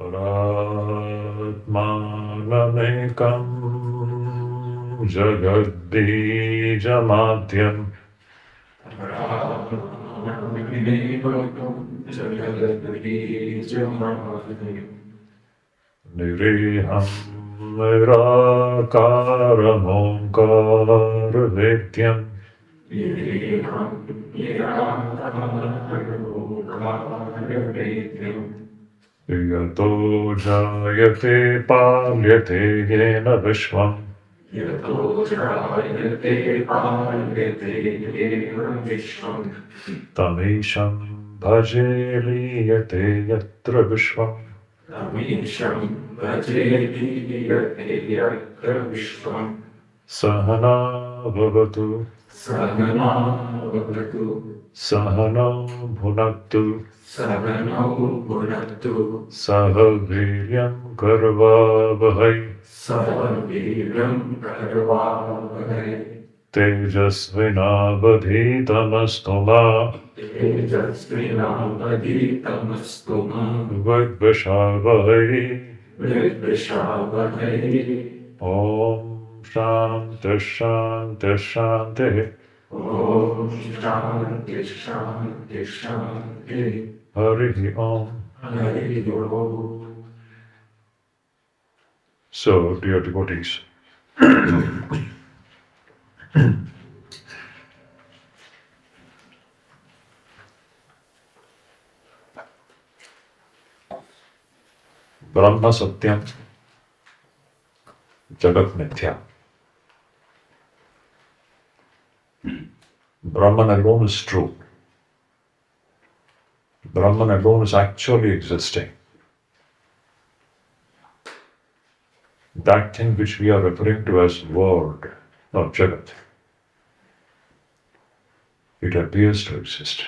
Paratmanamekam Jagadbijamadyam Niriham Nirakaram Omkara Vedyam Yato Jayate Palyate Yena Vishwam Tamisham Bhajeliyate Yatra Vishwam Sahana Bhavatu Sahana Bhunaktu Sahaviryam Karvavahai Tejasvinavadhitamastu Vidvishavahai Om Shanti Shanti Shanti Hari Om. So, dear devotees, Brahma Satyam, Jagat Mithya. Brahman alone is true. Brahman alone is actually existing. That thing which we are referring to as world, or Jagat, it appears to exist.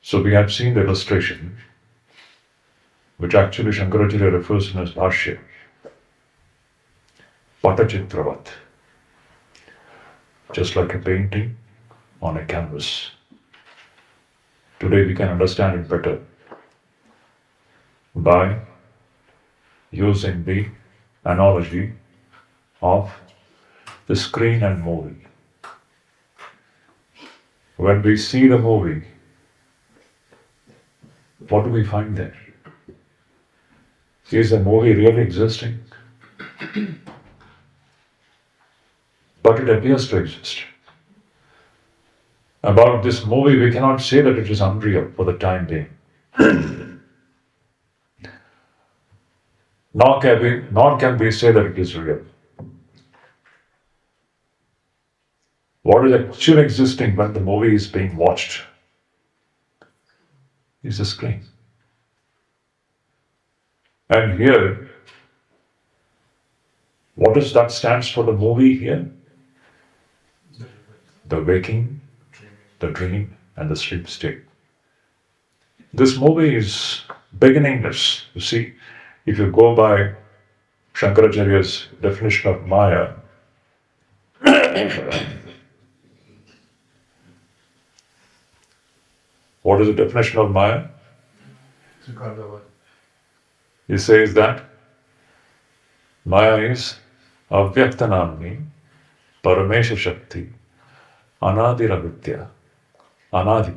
So we have seen the illustration, which actually Shankaracharya refers to as Bhashya, Patachitravat, just like a painting on a canvas. Today we can understand it better by using the analogy of the screen and movie. When we see the movie, what do we find there? Is the movie really existing? But it appears to exist. About this movie, we cannot say that it is unreal for the time being. Nor can we say that it is real. What is actually existing when the movie is being watched is the screen. And here, what does that stands for the movie here? The waking, the dream, and the sleep state. This movie is beginningless. You see, if you go by Shankaracharya's definition of Maya, what is the definition of Maya? He says that Maya is Avyaktanamni Paramesha Shakti Anadiravidya. Anadi.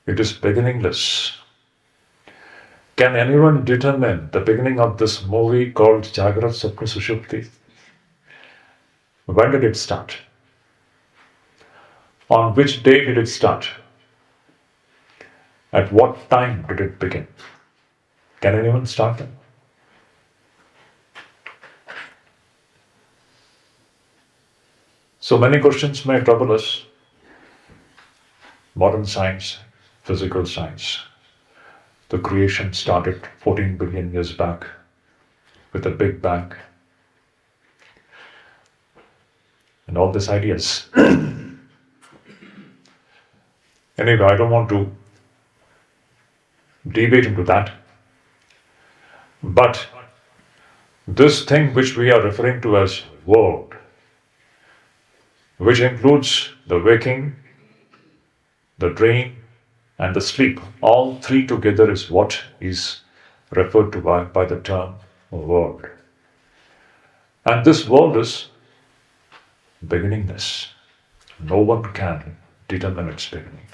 It is beginningless. Can anyone determine the beginning of this movie called Jagrat Sapna Sushupti? When did it start? On which day did it start? At what time did it begin? Can anyone start them? So many questions may trouble us. Modern science, physical science. The creation started 14 billion years back with a Big Bang. And all these ideas. Anyway, I don't want to deviate into that. But this thing which we are referring to as world, which includes the waking, the dream, and the sleep, all three together is what is referred to by the term world. And this world is beginningless. No one can determine its beginning.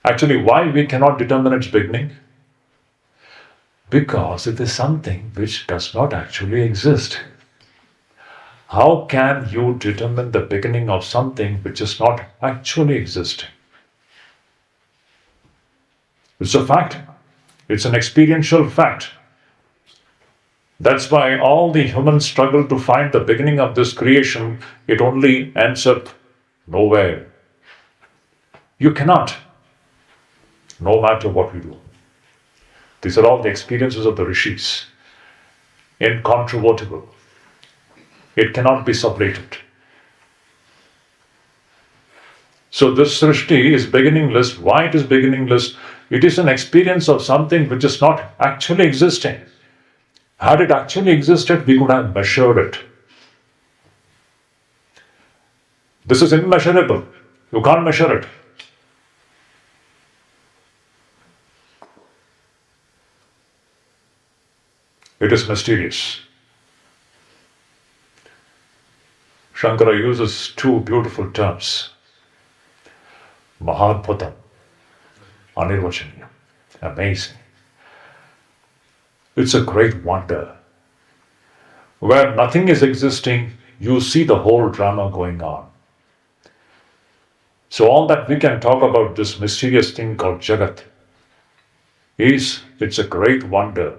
Actually, why we cannot determine its beginning? Because it is something which does not actually exist. How can you determine the beginning of something which is not actually existing? It's a fact. It's an experiential fact. That's why all the human struggle to find the beginning of this creation, it only ends up nowhere. You cannot, no matter what we do. These are all the experiences of the rishis. Incontrovertible. It cannot be separated. So this Srishti is beginningless. Why it is beginningless? It is an experience of something which is not actually existing. Had it actually existed, we could have measured it. This is immeasurable. You can't measure it. It is mysterious. Shankara uses two beautiful terms. Mahadbhutam, Anirvachaniyam, amazing. It's a great wonder. Where nothing is existing, you see the whole drama going on. So all that we can talk about this mysterious thing called Jagat it's a great wonder.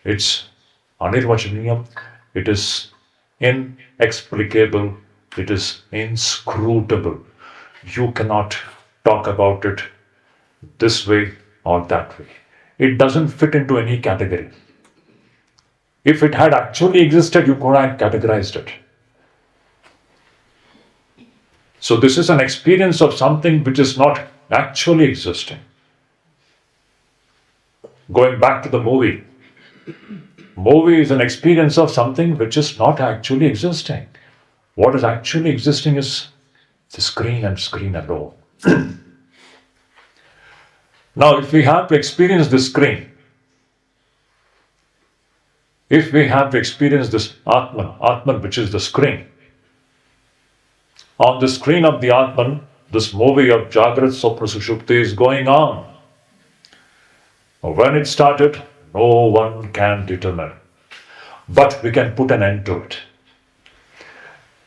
It's Anirvachaniyam, it is inexplicable, it is inscrutable. You cannot talk about it this way or that way. It doesn't fit into any category. If it had actually existed, you could have categorized it. So this is an experience of something which is not actually existing. Going back to the movie. Movie is an experience of something which is not actually existing. What is actually existing is the screen and screen alone. Now, if we have to experience this screen, if we have to experience this Atman which is the screen, on the screen of the Atman, this movie of Jagrat, Swapna, Sushupti is going on. When it started, no one can determine. But we can put an end to it.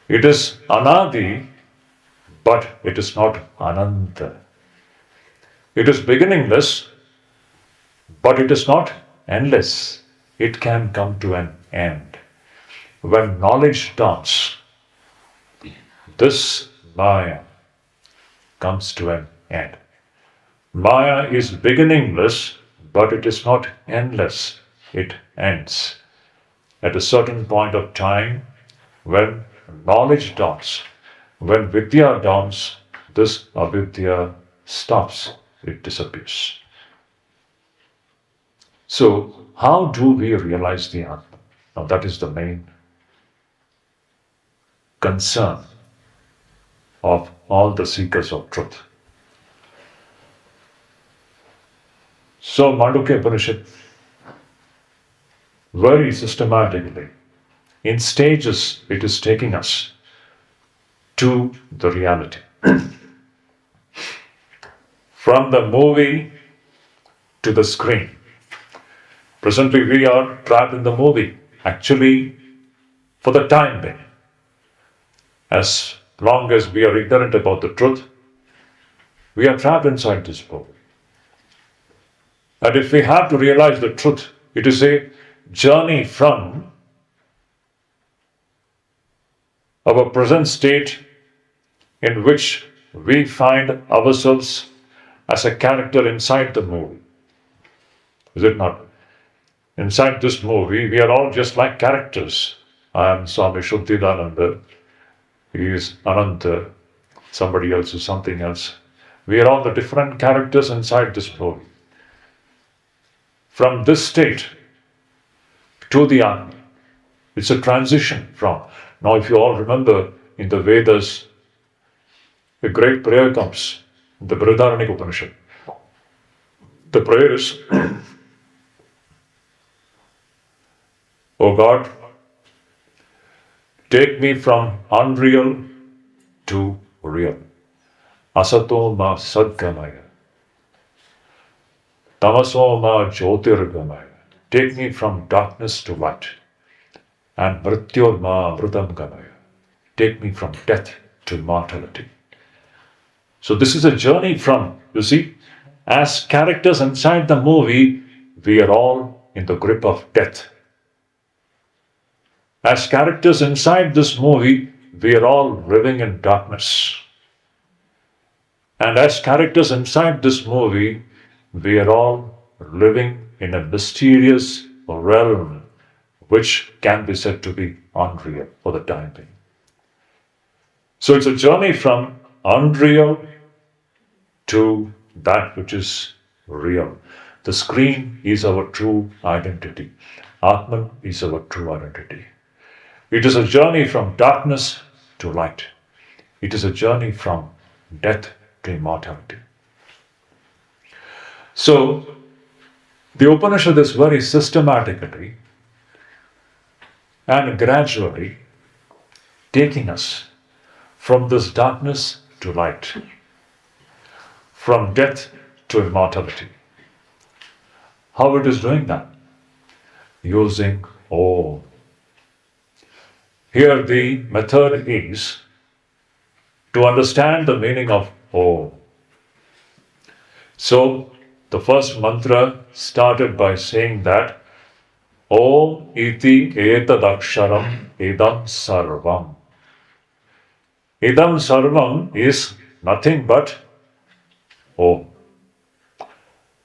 It is Anadi, but it is not Ananta. It is beginningless, but it is not endless. It can come to an end. When knowledge dawns, this Maya comes to an end. Maya is beginningless, but it is not endless. It ends. At a certain point of time, when knowledge dawns, when Vidya dawns, this avidya stops. It disappears. So, how do we realize the Atman? Now, that is the main concern of all the seekers of truth. So, Mandukya Upanishad, very systematically, in stages, it is taking us to the reality. From the movie to the screen. Presently, we are trapped in the movie, actually, for the time being. As long as we are ignorant about the truth, we are trapped inside this movie. And if we have to realize the truth, it is a journey from our present state in which we find ourselves as a character inside the movie. Is it not? Inside this movie, we are all just like characters. I am Swami Shuddhidananda. He is Ananta. Somebody else is something else. We are all the different characters inside this movie. From this state to the Atman, it's a transition from. Now, if you all remember in the Vedas, a great prayer comes in the Brihadaranyaka Upanishad. The prayer is, O God, take me from unreal to real. Asato ma sadgamaya. Tamaso ma jyotirgamaya. Take me from darkness to light. And mrityor ma amrutam gamaya. Take me from death to immortality. So this is a journey from, you see, as characters inside the movie, we are all in the grip of death. As characters inside this movie, we are all living in darkness. And as characters inside this movie, we are all living in a mysterious realm which can be said to be unreal for the time being. So it's a journey from unreal to that which is real. The screen is our true identity. Atman is our true identity. It is a journey from darkness to light. It is a journey from death to immortality. So, the Upanishad is very systematically and gradually taking us from this darkness to light, from death to immortality. How it is doing that? Using Om. Here the method is to understand the meaning of Om. So the first mantra started by saying that Om iti etadaksharam idam sarvam. Idam sarvam is nothing but Om.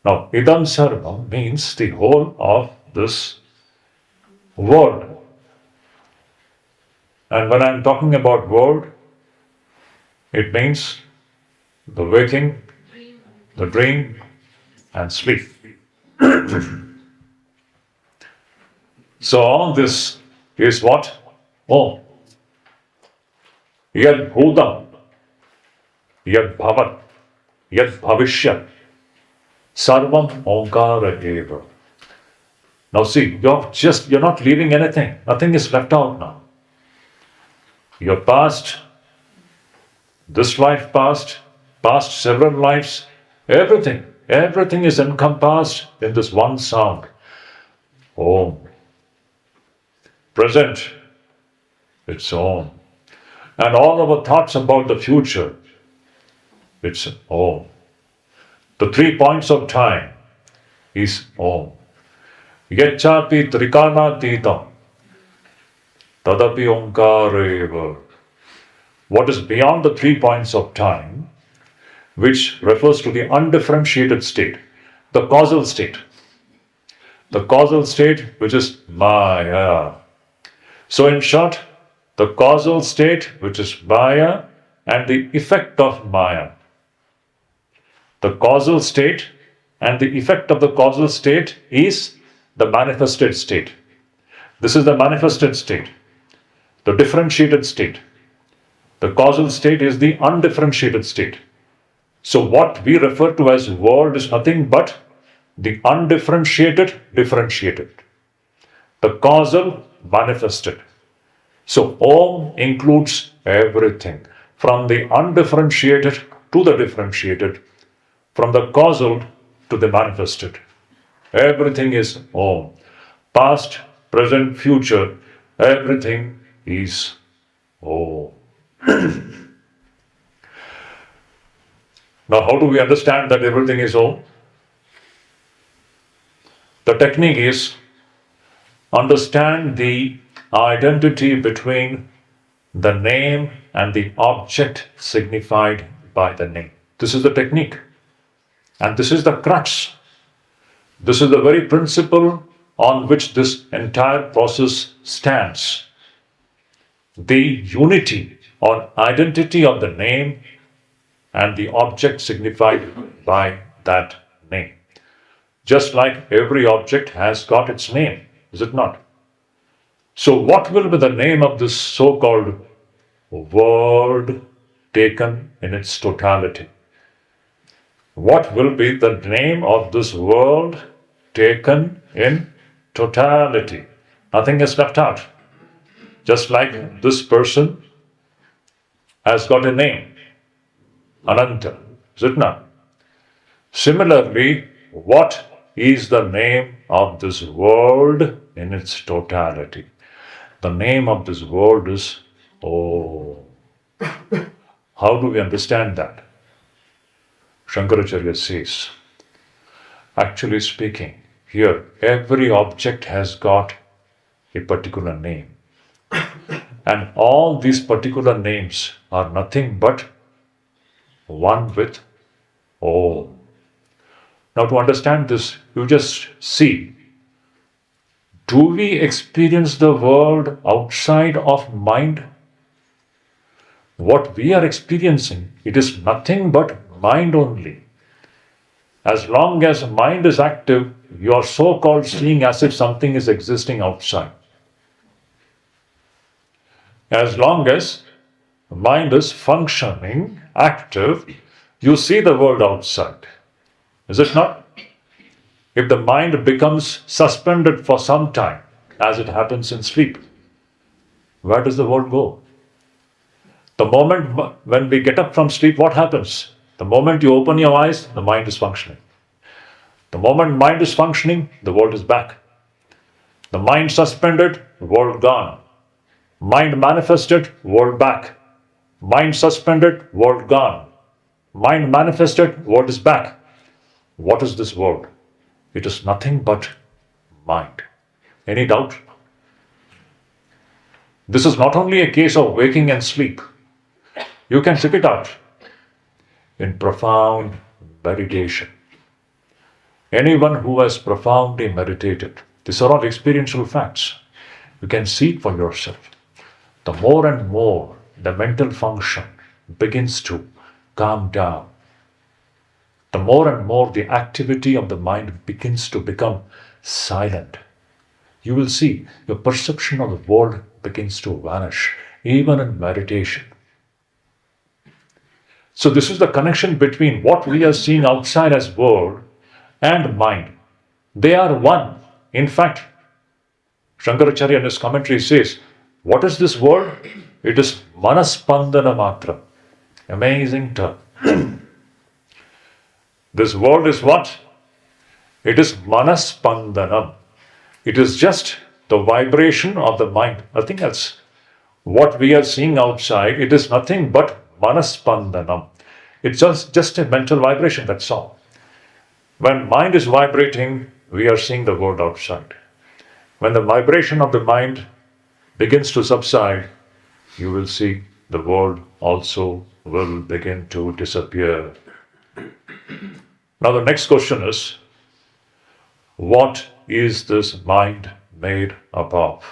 Now, idam sarvam means the whole of this world. And when I'm talking about world, it means the waking, the dream, and sleep. So all this is what? Om. Yad bhudam, yad bhavat, yad bhavishyat, sarvam omkara eva. Now see, you're not leaving anything. Nothing is left out now. Your past, this life past several lives, everything is encompassed in this one sound. Om. Present, it's Om. And all our thoughts about the future, it's Om. The 3 points of time is Om. Yachapi trikana titam, tadapi omkareva. What is beyond the 3 points of time, which refers to the undifferentiated state, the causal state. The causal state, which is Maya. So in short, the causal state, which is Maya, and the effect of Maya. The causal state and the effect of the causal state is the manifested state. This is the manifested state, the differentiated state. The causal state is the undifferentiated state. So what we refer to as world is nothing but the undifferentiated, differentiated. The causal, manifested. So Om includes everything, from the undifferentiated to the differentiated, from the causal to the manifested. Everything is Om. Past, present, future, everything is Om. Now, how do we understand that everything is Om? The technique is understand the identity between the name and the object signified by the name. This is the technique. And this is the crux. This is the very principle on which this entire process stands. The unity or identity of the name and the object signified by that name. Just like every object has got its name, is it not? So what will be the name of this so-called word taken in its totality. What will be the name of this world taken in totality? Nothing is left out. Just like this person has got a name, Ananta, is it not? Similarly, what is the name of this world in its totality? The name of this world is Om. How do we understand that? Shankaracharya says, actually speaking, here every object has got a particular name. And all these particular names are nothing but one with Om. Now to understand this, you just see, do we experience the world outside of mind? What we are experiencing, it is nothing but mind only. As long as mind is active, you are so-called seeing as if something is existing outside. As long as mind is functioning, active, you see the world outside. Is it not? If the mind becomes suspended for some time, as it happens in sleep, where does the world go? The moment when we get up from sleep, what happens? The moment you open your eyes, the mind is functioning. The moment mind is functioning, the world is back. The mind suspended, the world gone. Mind manifested, world back. Mind suspended, world gone. Mind manifested, world is back. What is this world? It is nothing but mind. Any doubt? This is not only a case of waking and sleep. You can check it out in profound meditation. Anyone who has profoundly meditated, these are all experiential facts. You can see it for yourself. The more and more the mental function begins to calm down, the more and more the activity of the mind begins to become silent. You will see your perception of the world begins to vanish, even in meditation. So this is the connection between what we are seeing outside as world and mind. They are one. In fact, Shankaracharya in his commentary says, what is this world? It is manaspandana matra. Amazing term. This world is what? It is manaspandanam. It is just the vibration of the mind. Nothing else. What we are seeing outside, it is nothing but manaspandanam. It's just a mental vibration, that's all. When mind is vibrating, we are seeing the world outside. When the vibration of the mind begins to subside, you will see the world also will begin to disappear. Now the next question is, what is this mind made up of?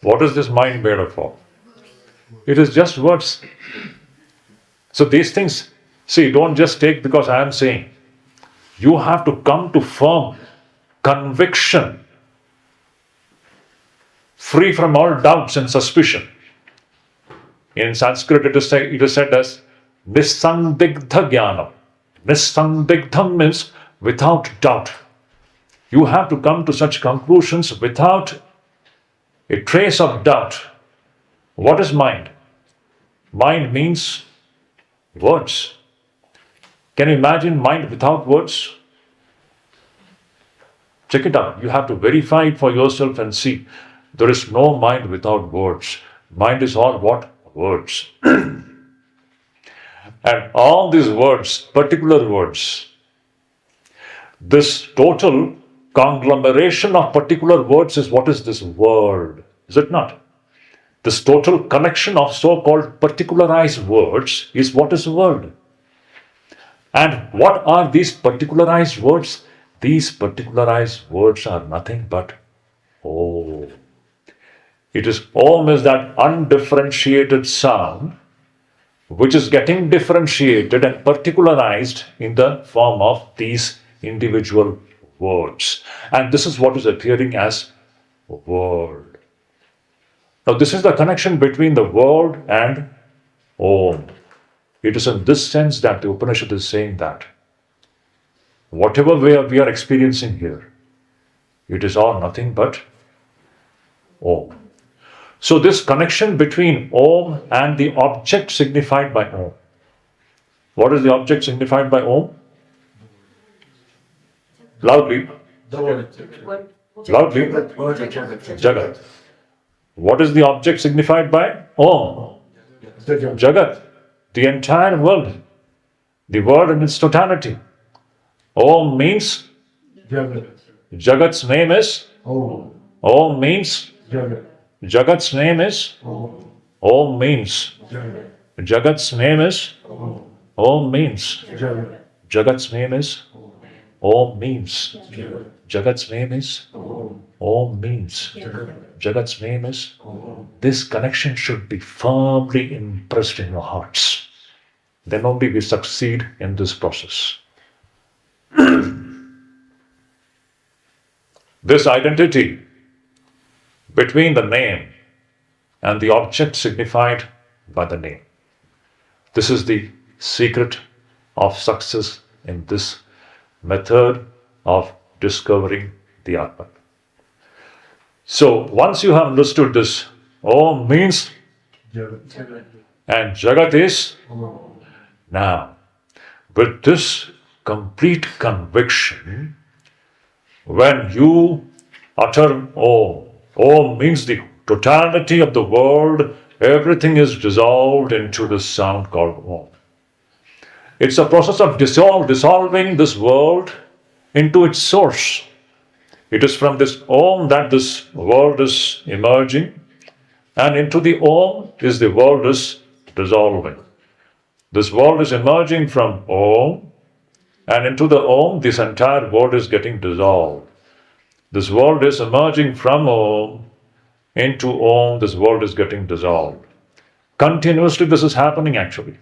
What is this mind made up of? It is just words. So these things, see, don't just take because I am saying. You have to come to firm conviction, free from all doubts and suspicion. In Sanskrit, it is said as Nisandigdha Jnanam. Nisandigdham means without doubt. You have to come to such conclusions without a trace of doubt. What is mind? Mind means words. Can you imagine mind without words? Check it out. You have to verify it for yourself and see. There is no mind without words. Mind is all what? Words. And all these words, particular words, this total conglomeration of particular words is what is this world? Is it not? This total connection of so-called particularized words is what is world. And what are these particularized words? These particularized words are nothing but Om. It is Om is that undifferentiated sound which is getting differentiated and particularized in the form of these individual words. And this is what is appearing as world. Now, this is the connection between the word and Om. It is in this sense that the Upanishad is saying that whatever we are experiencing here, it is all nothing but Om. So, this connection between Om and the object signified by Om. What is the object signified by Om? Loudly. Loudly. Jagat. What is the object signified by Om? Jagat. The entire world. The world in its totality. Om means Jagat's name is Om means Jagat's name is Om means Jagat's name is Om means Jagat's name is Om means Jagat's name is Om means Jagat's name is. This connection should be firmly impressed in your hearts. Then only we succeed in this process. This identity between the name and the object signified by the name. This is the secret of success in this method of discovering the Atman. So, once you have understood this, Om means and Jagat is. Now, with this complete conviction, when you utter Om, Om means the totality of the world, everything is dissolved into this sound called Om. It's a process of dissolving this world into its source. It is from this Om that this world is emerging, and into the Om is the world is dissolving. This world is emerging from Om, and into the Om, this entire world is getting dissolved. This world is emerging from Om, into Om, this world is getting dissolved. Continuously, this is happening actually.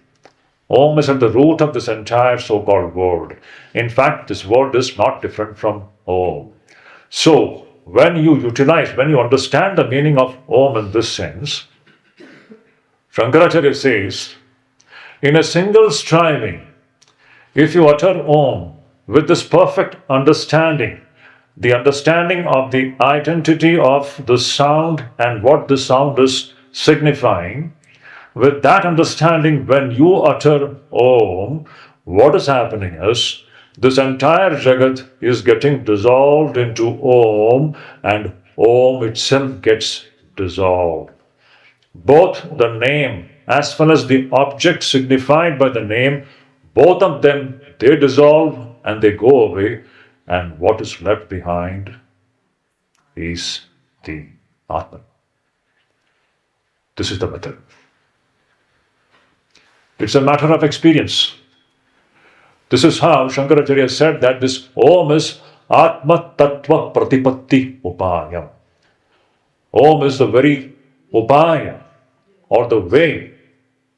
Om is at the root of this entire so-called world. In fact, this world is not different from Om. So, when you understand the meaning of Om in this sense, Shankaracharya says, in a single striving, if you utter Om with this perfect understanding, the understanding of the identity of the sound and what the sound is signifying, with that understanding, when you utter Om, what is happening is, this entire Jagat is getting dissolved into Om, and Om itself gets dissolved. Both the name as well as the object signified by the name, both of them, they dissolve and they go away, and what is left behind is the Atman. This is the method. It's a matter of experience. This is how Shankaracharya said that this Om is Atma Tattva Pratipatti Upayam. Om is the very Upaya, or the way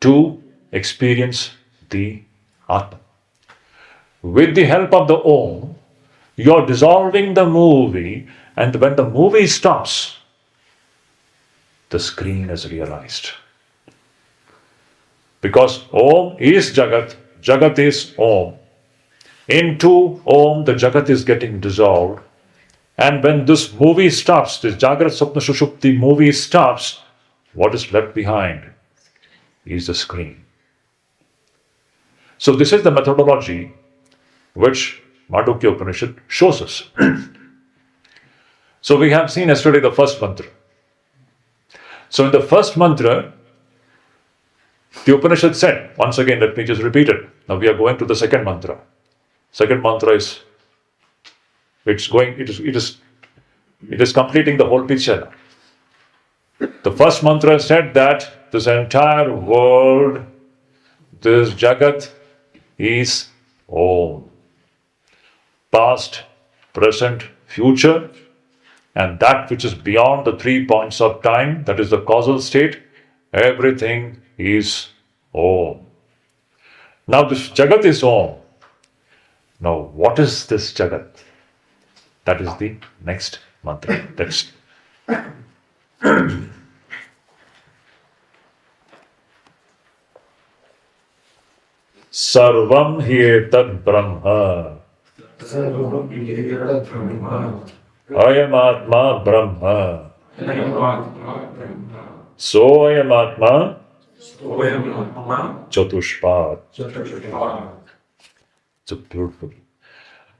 to experience the Atman. With the help of the Om, you are dissolving the movie, and when the movie stops, the screen is realized. Because Om is Jagat, Jagat is Om. Into Om, the Jagat is getting dissolved. And when this movie stops, this Jagrat Swapna Sushupti movie stops, what is left behind is the screen. So this is the methodology which Mandukya Upanishad shows us. So we have seen yesterday the first mantra. So in the first mantra, the Upanishad said, once again, let me just repeat it. Now we are going to the second mantra. Second mantra is, it is completing the whole picture. The first mantra said that this entire world, this Jagat is Om. Past, present, future, and that which is beyond the 3 points of time, that is the causal state, everything is Om. Now this Jagat is Om. Now what is this Jagat? That is the next mantra. Text. Sarvam hi etat Brahma. Ayam Atma Brahma. Soyam Atma Chatushpad. It's a beautiful.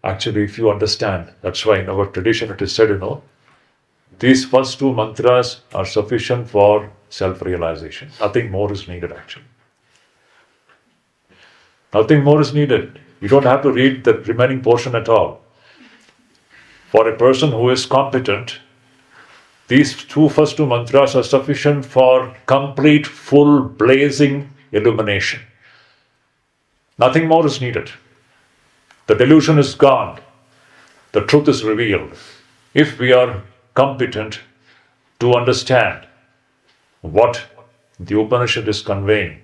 Actually, if you understand, that's why in our tradition it is said, these first two mantras are sufficient for self-realization. Nothing more is needed actually. Nothing more is needed. You don't have to read the remaining portion at all. For a person who is competent, these first two mantras are sufficient for complete, full, blazing illumination. Nothing more is needed. The delusion is gone. The truth is revealed. If we are competent to understand what the Upanishad is conveying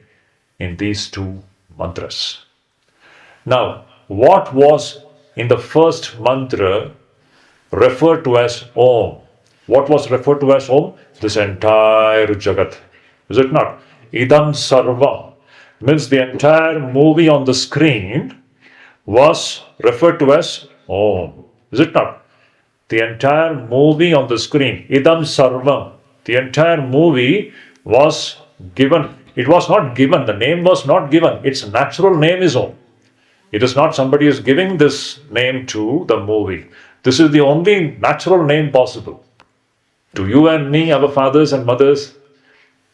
in these two mantras. Now, what was in the first mantra referred to as Om? What was referred to as Om? This entire Jagat. Is it not? Idam Sarvam means the entire movie on the screen was referred to as Om. Is it not? The entire movie on the screen, Idam Sarvam, the entire movie was given. It was not given. The name was not given. Its natural name is Om. It is not somebody is giving this name to the movie. This is the only natural name possible. To you and me, our fathers and mothers,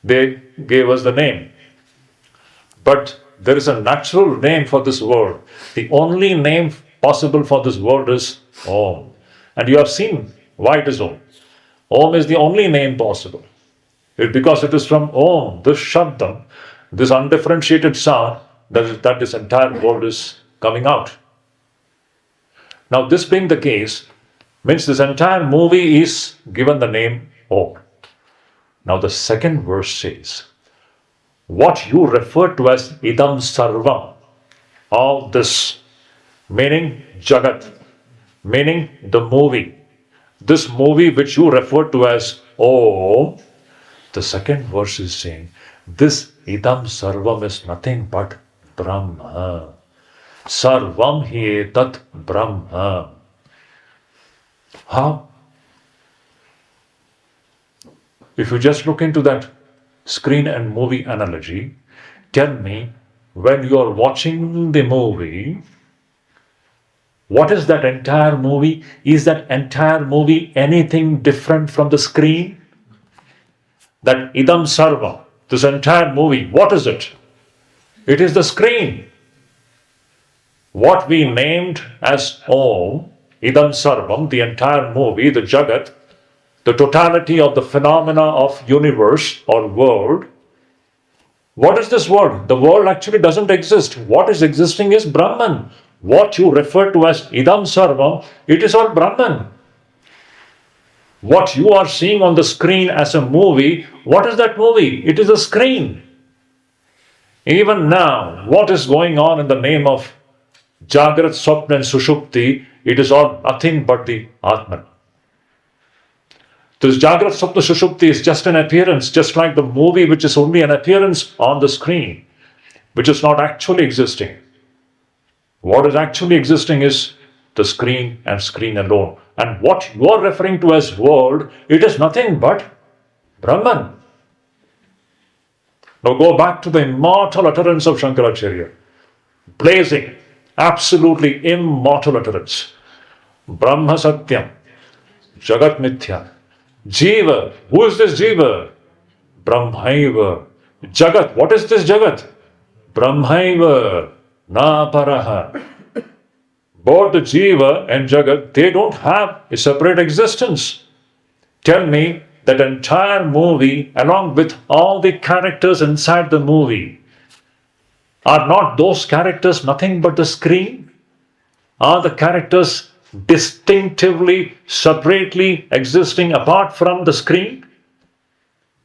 they gave us the name. But there is a natural name for this word. The only name possible for this word is Om. And you have seen why it is Om. Om is the only name possible. Because it is from Om, this Shabdam, this undifferentiated sound, that this entire world is coming out. Now, this being the case, means this entire movie is given the name Om. Now, the second verse says, what you refer to as Idam Sarvam, all this, meaning Jagat, meaning the movie, this movie which you refer to as Om, the second verse is saying, this Idam Sarvam is nothing but Brahma. Sarvam hi etat Brahma. How? If you just look into that screen and movie analogy, tell me, when you are watching the movie, what is that entire movie? Is that entire movie anything different from the screen? That Idam Sarva, this entire movie, what is it? It is the screen. What we named as Om, Idam Sarvam, the entire movie, the Jagat, the totality of the phenomena of universe or world. What is this world? The world actually doesn't exist. What is existing is Brahman. What you refer to as Idam Sarvam, it is all Brahman. What you are seeing on the screen as a movie, what is that movie? It is a screen. Even now, what is going on in the name of Jagrat, Swapna and Sushupti, it is all nothing but the Atman. This Jagrat, Swapna, Sushupti is just an appearance, just like the movie which is only an appearance on the screen, which is not actually existing. What is actually existing is the screen and screen alone. And what you are referring to as world, it is nothing but Brahman. Now go back to the immortal utterance of Shankaracharya. Blazing, absolutely immortal utterance. Brahma Satyam, Jagat Mithya. Jiva, who is this Jiva? Brahmaiva. Jagat, what is this Jagat? Brahmaiva, na paraha. Both the Jiva and Jagat, they don't have a separate existence. Tell me, that entire movie, along with all the characters inside the movie, are not those characters nothing but the screen? Are the characters distinctively, separately existing apart from the screen?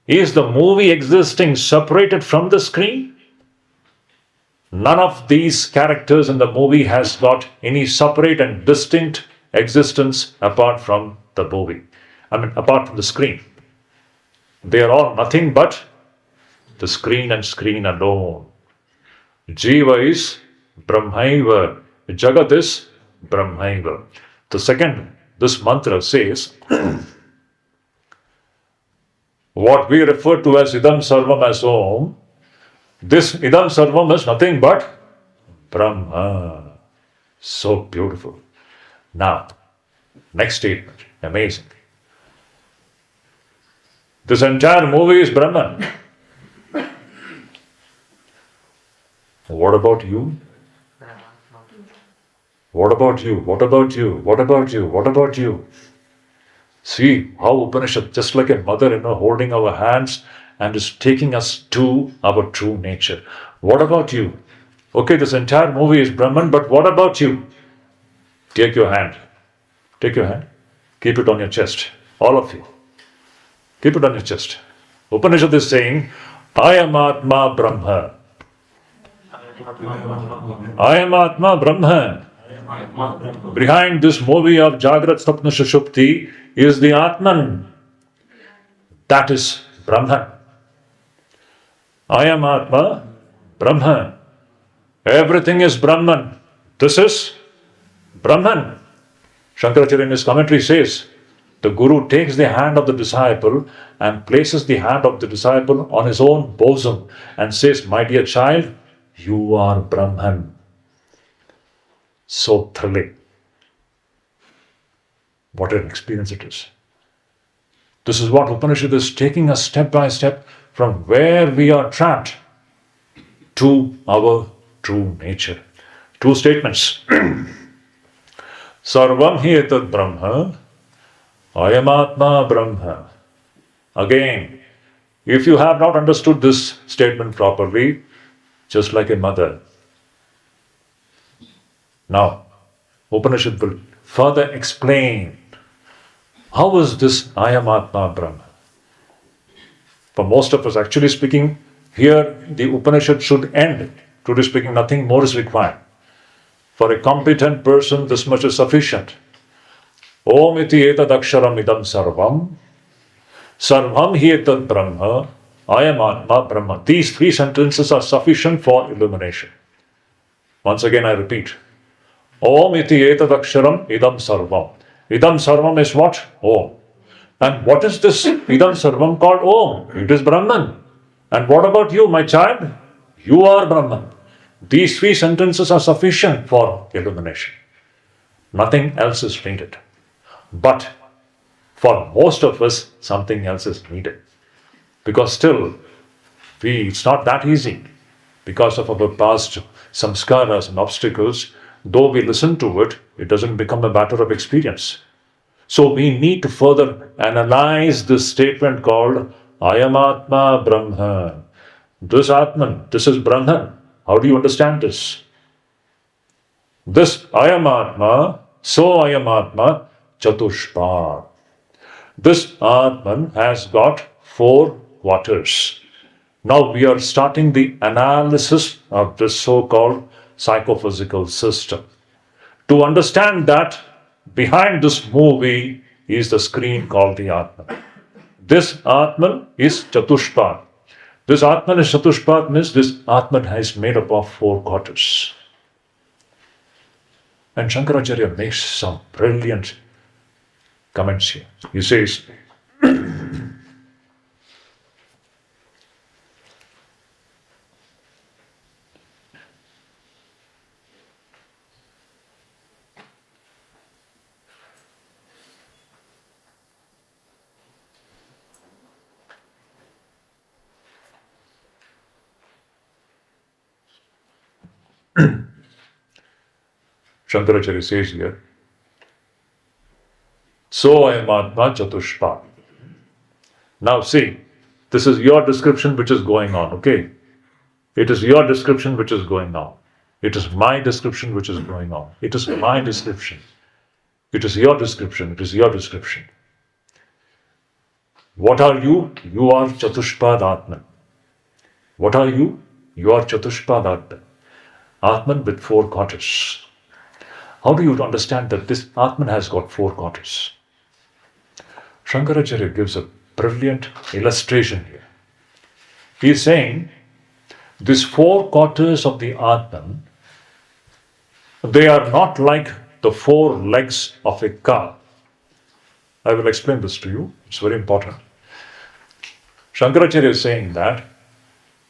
Is the movie existing separated from the screen? None of these characters in the movie has got any separate and distinct existence apart from the movie. Apart from the screen. They are all nothing but the screen and screen alone. Jiva is Brahmaiva. Jagat is Brahmaiva. The second, this mantra says, what we refer to as Idam Sarvam as Om, this Idam Sarvam is nothing but Brahma. So beautiful. Now, next statement, amazing. This entire movie is Brahman. What about you? What about you? What about you? What about you? What about you? See how Upanishad, just like a mother, holding our hands and is taking us to our true nature. What about you? Okay, this entire movie is Brahman, but what about you? Take your hand. Take your hand. Keep it on your chest. All of you. Keep it on your chest. Upanishad is saying, I am Atma Brahma. I am Atma Brahma. Behind this movie of Jagrat Sapna Sushupti is the Atman. That is Brahman. I am Atma Brahman. Everything is Brahman. This is Brahman. Shankaracharya in his commentary says, the Guru takes the hand of the disciple and places the hand of the disciple on his own bosom and says, my dear child, you are Brahman. So thrilling. What an experience it is. This is what Upanishad is taking us step by step from where we are trapped to our true nature. Two statements. Sarvam hi etat Brahma, Ayam Atma Brahma. Again, if you have not understood this statement properly, just like a mother. Now, Upanishad will further explain how is this Ayam Atma Brahma. For most of us, actually speaking, here the Upanishad should end. Truly speaking, nothing more is required. For a competent person, this much is sufficient. Om iti etad aksharam idam sarvam, sarvam hi etad brahma, Ayam Atma Brahma. These three sentences are sufficient for illumination. Once again, I repeat. Om iti etad aksharam idam sarvam. Idam sarvam is what? Om. And what is this idam sarvam called Om? It is Brahman. And what about you, my child? You are Brahman. These three sentences are sufficient for illumination. Nothing else is needed. But for most of us, something else is needed. Because still, it's not that easy. Because of our past samskaras and obstacles, though we listen to it, it doesn't become a matter of experience. So we need to further analyze this statement called Ayam Atma Brahma. This Atman, this is Brahman. How do you understand this? This Ayam Atma, so Ayam Atma, Chatushpad. This Atman has got 4 quarters. Now we are starting the analysis of this so-called psychophysical system. To understand that, behind this movie is the screen called the Atman. This Atman is Chatushpad. This Atman is Chatushpad means this Atman is made up of 4 quarters. And Shankaracharya makes some brilliant comments here. He says, Shankaracharya says here, so I am Atma Chatushpad. Now see, this is your description which is going on, okay? It is your description which is going on. It is my description which is going on. It is my description. It is your description. It is your description. What are you? You are Chatushpad Atman. What are you? You are Chatushpad Atman. Atman with 4 quarters. How do you understand that this Atman has got 4 quarters? Shankaracharya gives a brilliant illustration here. He is saying, these 4 quarters of the Atman They are not like the four legs of a cow. I will explain this to you. It's very important. Shankaracharya is saying that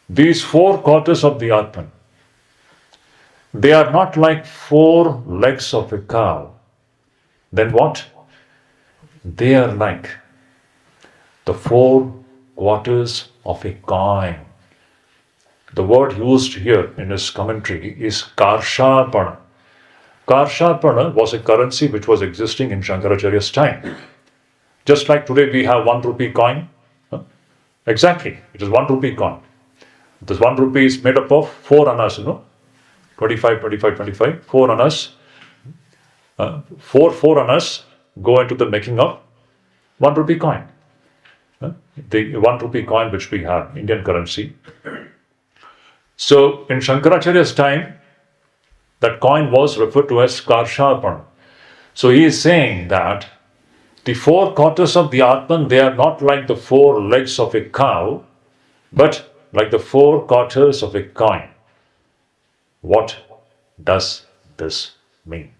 these four quarters of the Atman, they are not like four legs of a cow. Then what? They are like the four quarters of a coin. The word used here in his commentary is Karsharpana. Karsharpana was a currency which was existing in Shankaracharya's time. Just like today we have 1 rupee coin. Exactly, it is 1 rupee coin. This 1 rupee is made up of 4 annas, 25, 25, 25, 4 annas. 4 annas go into the making of 1 rupee coin. The 1 rupee coin which we have, Indian currency. So in Shankaracharya's time, that coin was referred to as Karsharpana. So he is saying that the four quarters of the Atman, they are not like the four legs of a cow, but like the four quarters of a coin. What does this mean?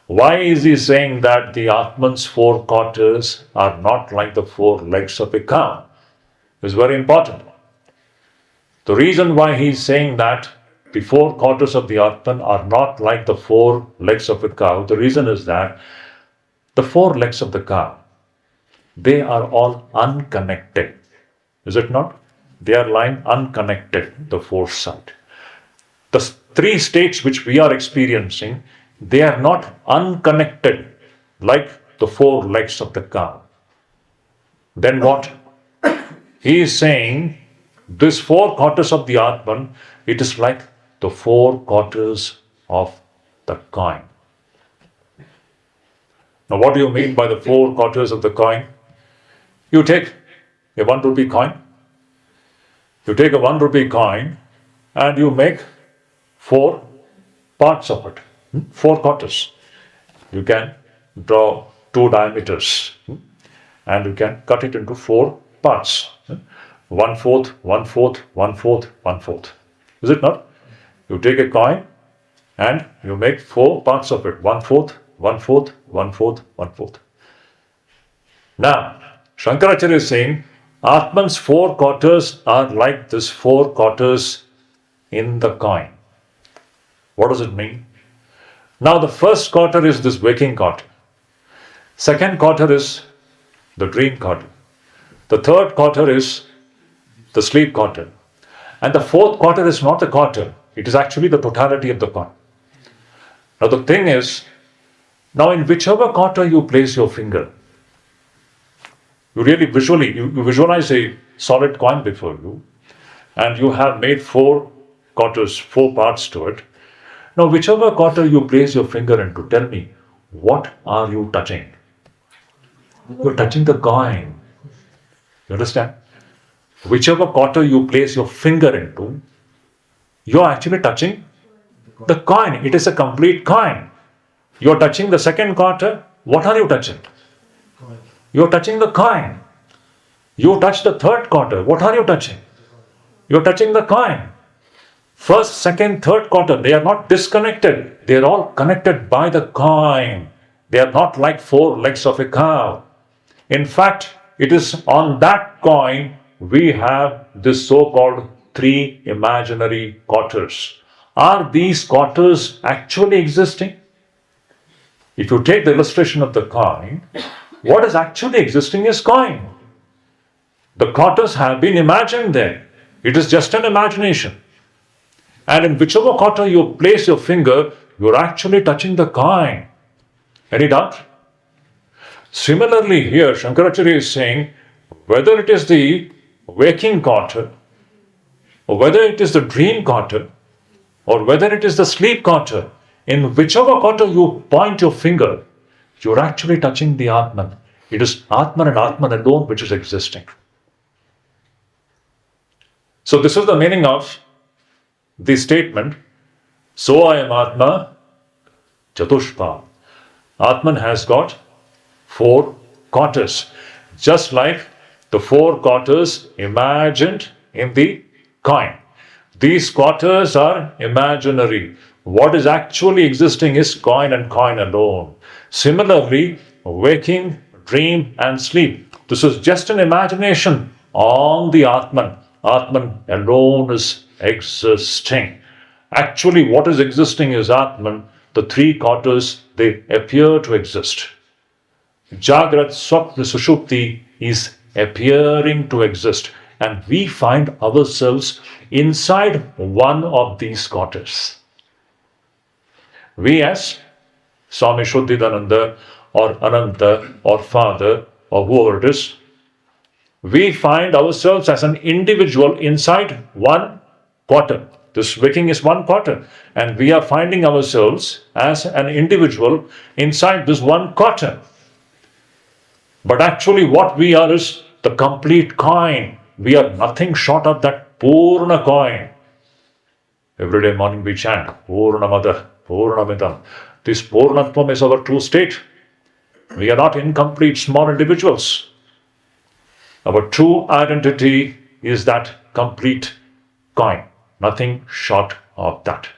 Why is he saying that the Atman's four quarters are not like the four legs of a cow? It's very important. The reason why he is saying that the four quarters of the Atman are not like the four legs of a cow, the reason is that the four legs of the cow, they are all unconnected. Is it not? They are lying unconnected, the four side. The 3 states which we are experiencing, they are not unconnected like the 4 legs of the cow. Then what? He is saying this 4 quarters of the Atman, it is like the 4 quarters of the coin. Now what do you mean by the 4 quarters of the coin? You take a 1 rupee coin. You take a 1 rupee coin and you make 4 parts of it. 4 quarters. You can draw 2 diameters and you can cut it into 4 parts. 1/4, 1/4, 1/4, 1/4. Is it not? You take a coin and you make 4 parts of it. 1/4, 1/4, 1/4, 1/4. Now, Shankaracharya is saying Atman's 4 quarters are like this 4 quarters in the coin. What does it mean? Now the first quarter is this waking quarter. Second quarter is the dream quarter. The third quarter is the sleep quarter. And the fourth quarter is not a quarter. It is actually the totality of the coin. Now the thing is, now in whichever quarter you place your finger, you really you visualize a solid coin before you, and you have made 4 quarters, 4 parts to it. Now whichever quarter you place your finger into, tell me, what are you touching? You're touching the coin. You understand? Whichever quarter you place your finger into, you're actually touching the coin. It is a complete coin. You're touching the second quarter. What are you touching? You're touching the coin. You touch the third quarter. What are you touching? You're touching the coin. First, second, third quarter, they are not disconnected. They are all connected by the coin. They are not like 4 legs of a cow. In fact, it is on that coin we have this so-called 3 imaginary quarters. Are these quarters actually existing? If you take the illustration of the coin, what is actually existing is coin. The quarters have been imagined there. It is just an imagination. And in whichever quarter you place your finger, you're actually touching the coin. Any doubt? Similarly, here Shankaracharya is saying, whether it is the waking quarter, or whether it is the dream quarter, or whether it is the sleep quarter, in whichever quarter you point your finger, you're actually touching the Atman. It is Atman and Atman alone which is existing. So this is the meaning of the statement, so I am Atma Chatushpa. Atman has got 4 quarters, just like the 4 quarters imagined in the coin. These quarters are imaginary. What is actually existing is coin and coin alone. Similarly, waking, dream, and sleep. This is just an imagination on the Atman. Atman alone is existing. Actually, what is existing is Atman. The three quarters, they appear to exist. Jagrat, Swapna, Sushupti is appearing to exist. And we find ourselves inside one of these quarters. We as Swami Shuddhidananda or Ananta or Father or whoever it is, we find ourselves as an individual inside one quarter. This waking is one quarter, and we are finding ourselves as an individual inside this one quarter. But actually what we are is the complete coin. We are nothing short of that Purna coin. Every day morning we chant Purnamada, Purnamidam. This Purnatvam is our true state. We are not incomplete small individuals. Our true identity is that complete coin. Nothing short of that.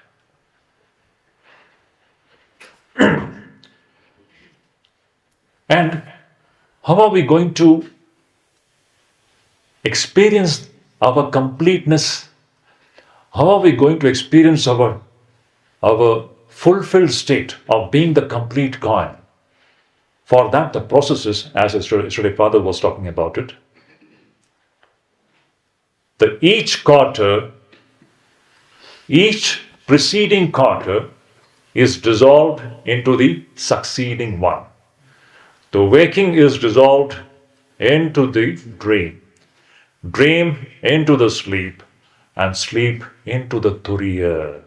And how are we going to experience our completeness? How are we going to experience our fulfilled state of being the complete coin? For that, the process is, as yesterday Father was talking about it, that each quarter, each preceding quarter is dissolved into the succeeding one. The waking is dissolved into the dream, dream into the sleep, and sleep into the turiya.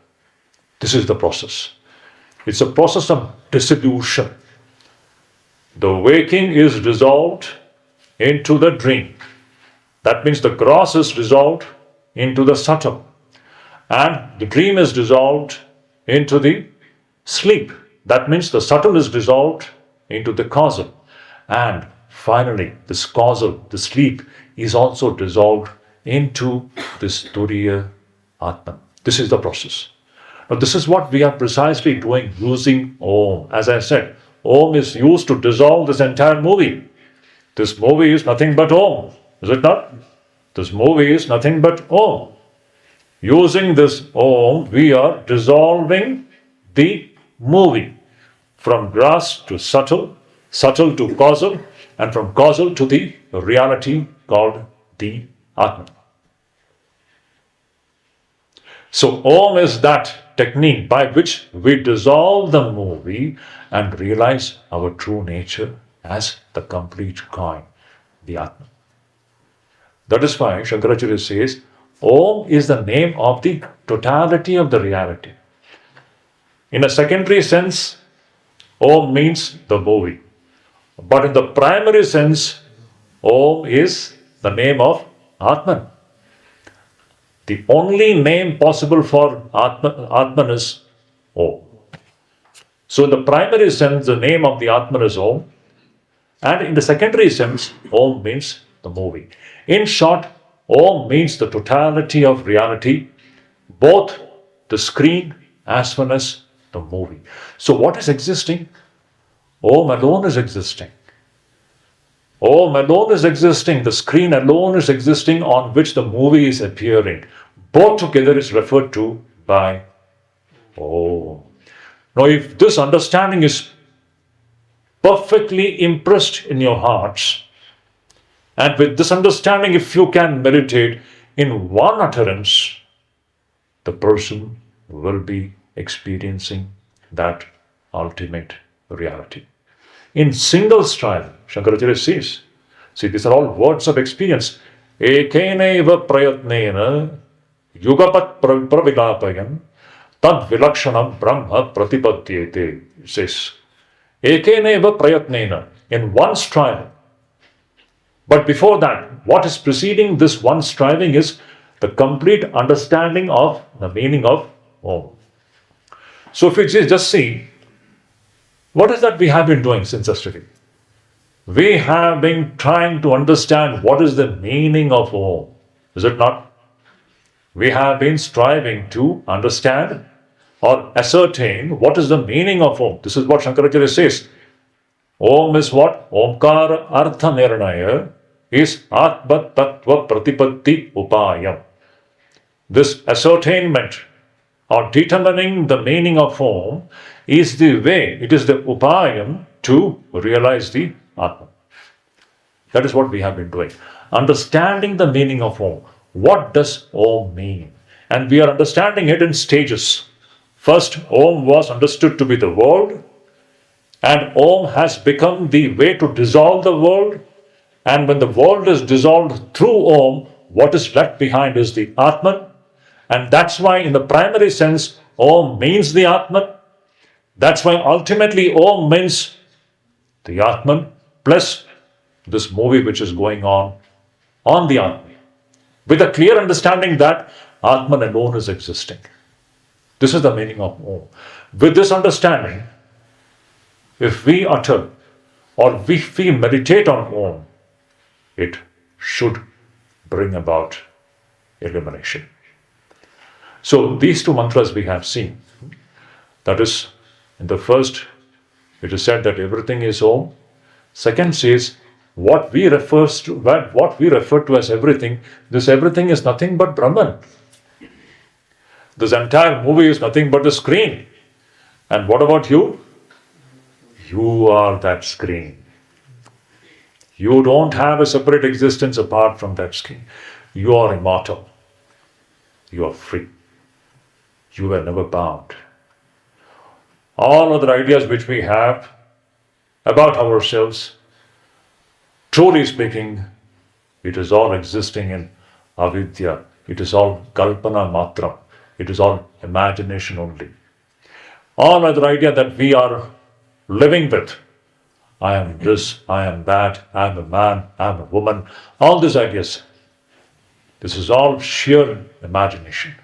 This is the process. It's a process of dissolution. The waking is dissolved into the dream. That means the gross is dissolved into the subtle. And the dream is dissolved into the sleep. That means the subtle is dissolved into the causal. And finally, this causal, the sleep, is also dissolved into this Turiya Atman. This is the process. Now, this is what we are precisely doing using Om. As I said, Om is used to dissolve this entire movie. This movie is nothing but Om, is it not? This movie is nothing but Om. Using this Om, we are dissolving the movie from gross to subtle, subtle to causal, and from causal to the reality called the Atman. So Om is that technique by which we dissolve the movie and realize our true nature as the complete coin, the Atman. That is why Shankaracharya says, Om is the name of the totality of the reality. In a secondary sense, Om means the movie. But in the primary sense, Om is the name of Atman. The only name possible for Atman is Om. So in the primary sense, the name of the Atman is Om. And in the secondary sense, Om means the movie. In short, Om means the totality of reality, both the screen as well as the movie. So what is existing? Om alone is existing. Om alone is existing. The screen alone is existing on which the movie is appearing. Both together is referred to by Om. Now, if this understanding is perfectly impressed in your hearts, and with this understanding, if you can meditate in one utterance, the person will be experiencing that ultimate reality. In single style, Shankaracharya says, see, these are all words of experience. Ekeneva prayatnena yugapat pravilapayan tad vilakshanam brahma pratipadyete. It says, Ekeneva prayatnena, in one striving. But before that, what is preceding this one striving is the complete understanding of the meaning of Om. So if we just see, what is that we have been doing since yesterday? We have been trying to understand what is the meaning of Om. Is it not? We have been striving to understand or ascertain what is the meaning of Om. This is what Shankaracharya says. Om is what? Omkara Artha Nirnaya is Atma Tattva Pratipatti Upayam. This ascertainment or determining the meaning of Om is the way, it is the Upayam to realize the Atma. That is what we have been doing. Understanding the meaning of Om. What does Om mean? And we are understanding it in stages. First, Om was understood to be the world, and Om has become the way to dissolve the world. And when the world is dissolved through Om, what is left behind is the Atman. And that's why, in the primary sense, Om means the Atman. That's why ultimately Om means the Atman plus this movie which is going on the Atman. With a clear understanding that Atman alone is existing. This is the meaning of Om. With this understanding, if we utter or if we meditate on Om, it should bring about illumination. So these two mantras we have seen. That is, in the first, it is said that everything is Om. Second says, what we refer to as everything, this everything is nothing but Brahman. This entire movie is nothing but the screen. And what about you? You are that screen. You don't have a separate existence apart from that screen. You are immortal. You are free. You were never bound. All other ideas which we have about ourselves, truly speaking, it is all existing in avidya. It is all kalpana matram. It is all imagination only. All other idea that we are living with, I am this, I am that, I am a man, I am a woman, all these ideas, this is all sheer imagination,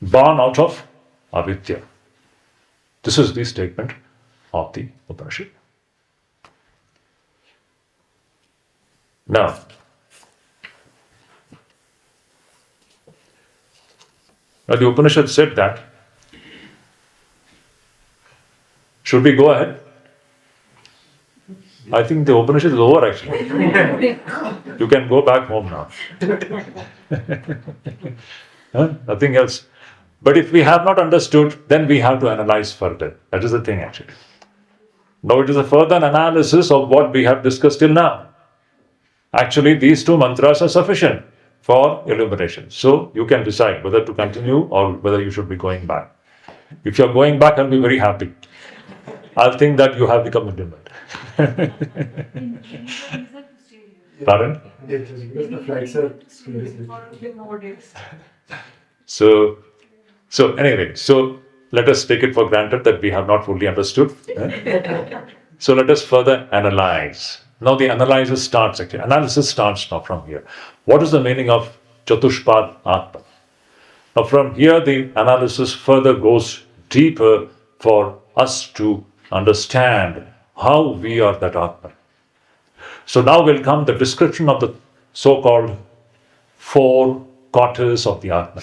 born out of avidya. This is the statement of the Upanishad. Now the Upanishad said that. Should we go ahead? I think the Upanishad is over actually. You can go back home now. Nothing else. But if we have not understood, then we have to analyze further. That is the thing actually. Now it is a further analysis of what we have discussed till now. Actually, these two mantras are sufficient for illumination. So you can decide whether to continue or whether you should be going back. If you are going back, I'll be very happy. I'll think that you have become illumined. Pardon? Because the flights are So anyway, so let us take it for granted that we have not fully understood. So let us further analyze. Now the analysis starts actually. Analysis starts now from here. What is the meaning of Chatushpad Atma? Now from here the analysis further goes deeper for us to understand how we are that Atma. So now will come the description of the so-called 4 quarters of the Atma.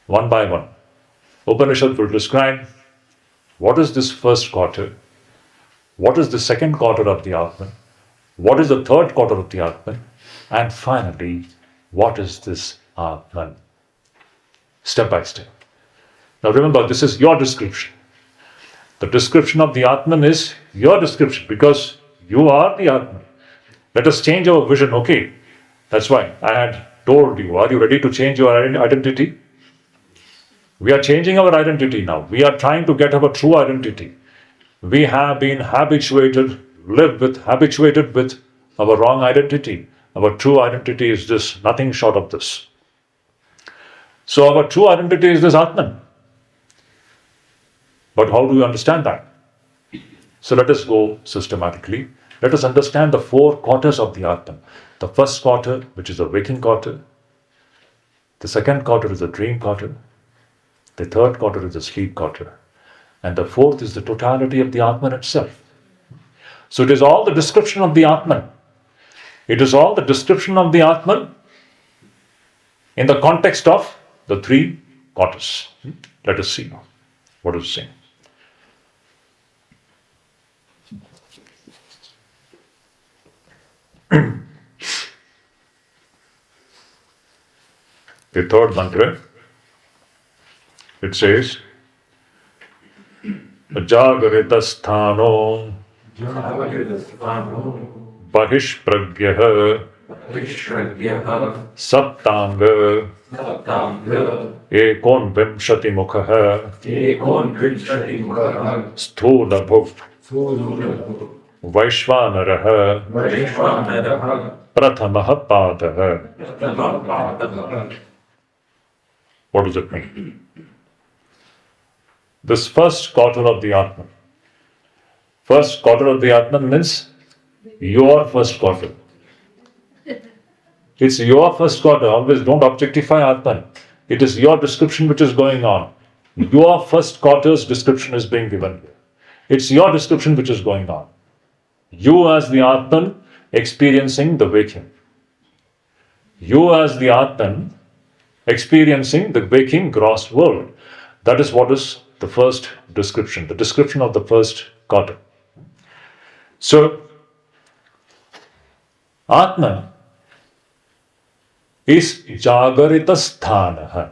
One by one. Upanishad will describe what is this first quarter, what is the second quarter of the Atman, what is the third quarter of the Atman, and finally, what is this Atman? Step by step. Now remember, this is your description. The description of the Atman is your description because you are the Atman. Let us change our vision, okay? That's why I had told you, are you ready to change your identity? We are changing our identity now. We are trying to get our true identity. We have been habituated with our wrong identity. Our true identity is this, nothing short of this. So our true identity is this Atman. But how do we understand that? So let us go systematically. Let us understand the 4 quarters of the Atman. The first quarter, which is the waking quarter. The second quarter is the dream quarter. The third quarter is the sleep quarter. And the fourth is the totality of the Atman itself. So it is all the description of the Atman. It is all the description of the Atman in the context of the 3 quarters. Let us see now. What is it saying? The third mantra, it says, Jagrita sthano bahishpragyah saptanga ekon vimshati mukha sthula bhuv vaishvanarah prathamah padah. What does it mean? This first quarter of the Atman. First quarter of the Atman means your first quarter. It's your first quarter. Always don't objectify Atman. It is your description which is going on. Your first quarter's description is being given here. It's your description which is going on. You as the Atman experiencing the waking. You as the Atman experiencing the waking gross world. That is what is the first description, the description of the first quarter. So, Atman is Jagarita Sthana.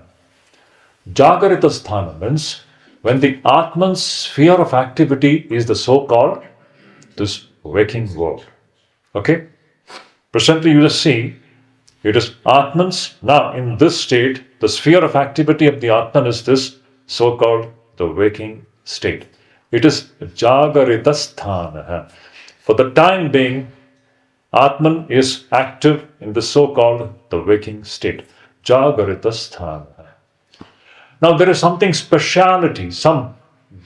Jagarita Sthana means when the Atman's sphere of activity is the so-called this waking world. Okay? Presently you just see it is Atman's, now in this state, the sphere of activity of the Atman is this so-called the waking state. It is Jagarita Sthana. For the time being, Atman is active in the so-called the waking state. Jagarita Sthana. Now there is something speciality, some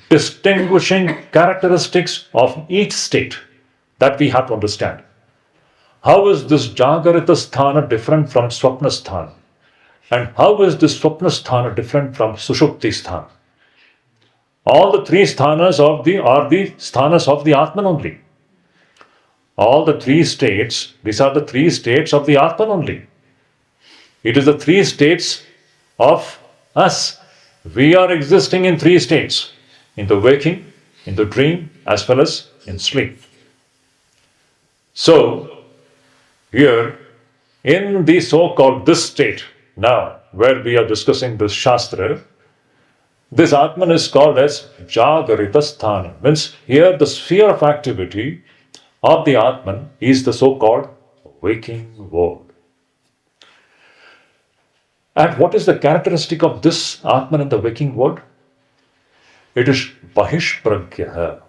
distinguishing characteristics of each state that we have to understand. How is this Jagarita Sthana different from Swapna Sthana? And how is this Swapna Sthana different from Sushupti Sthana? All the three sthanas are the sthanas of the Atman only. All the three states, these are the three states of the Atman only. It is the three states of us. We are existing in three states. In the waking, in the dream, as well as in sleep. So, here, in the so-called this state, now, where we are discussing this Shastra, this Atman is called as Jagarita Sthana. Means here the sphere of activity of the Atman is the so-called waking world. And what is the characteristic of this Atman in the waking world? It is Bahishpragya.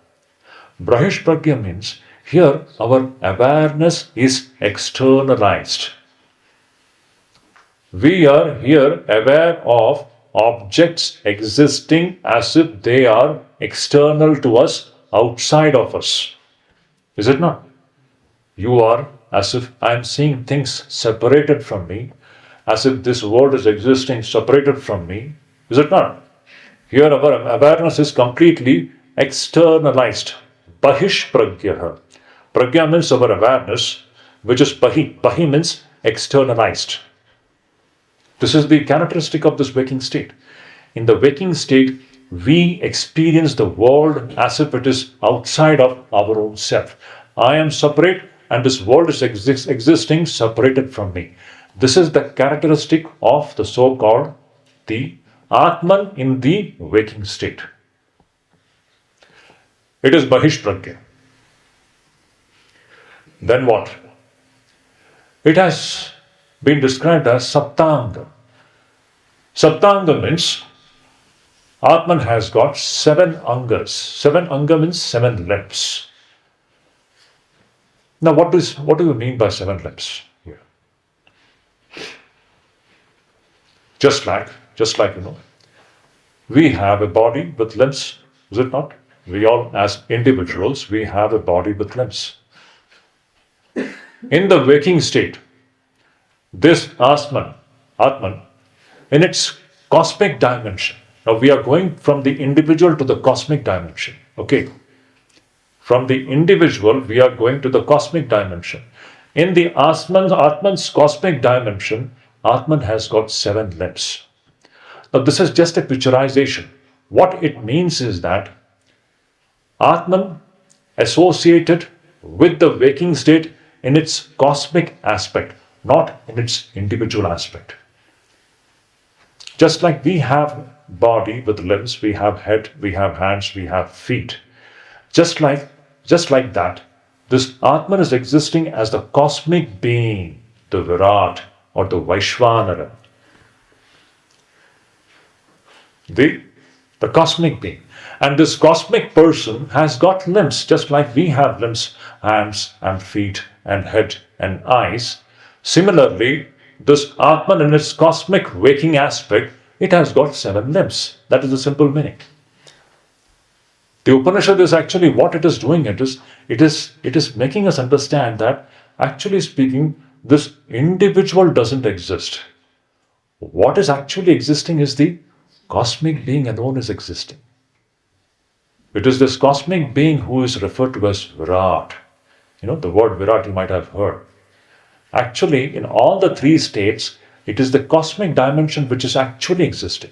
Bahishpragya means here our awareness is externalized. We are here aware of objects existing as if they are external to us, outside of us. Is it not? You are as if I am seeing things separated from me, as if this world is existing separated from me. Is it not? Here our awareness is completely externalized. Bahish pragya. Pragya means our awareness, which is bahi. Bahi means externalized. This is the characteristic of this waking state. In the waking state, we experience the world as if it is outside of our own self. I am separate and this world is existing separated from me. This is the characteristic of the so-called the Atman in the waking state. It is Bahish Pragya. Then what? It has been described as Saptanga. Saptanga means Atman has got 7 angas. 7 anga means 7 limbs. Now what do you mean by 7 limbs here? Just like we have a body with limbs, is it not? We all as individuals, we have a body with limbs. In the waking state, this Atman, in its cosmic dimension. Now we are going from the individual to the cosmic dimension. Okay. From the individual, we are going to the cosmic dimension. In the Atman's cosmic dimension, Atman has got 7 limbs. Now this is just a picturization. what it means is that Atman associated with the waking state in its cosmic aspect, not in its individual aspect. Just like we have body with limbs, we have head, we have hands, we have feet. Just like that, this Atman is existing as the cosmic being, the Virat or the Vaishvanara. The cosmic being. And this cosmic person has got limbs, just like we have limbs, hands and feet and head and eyes. Similarly, this Atman in its cosmic waking aspect, it has got 7 limbs. That is the simple meaning. The Upanishad is actually what it is doing. It is making us understand that, actually speaking, this individual doesn't exist. What is actually existing is the cosmic being alone is existing. It is this cosmic being who is referred to as Virat. The word Virat you might have heard. Actually, in all the 3 states, it is the cosmic dimension which is actually existing.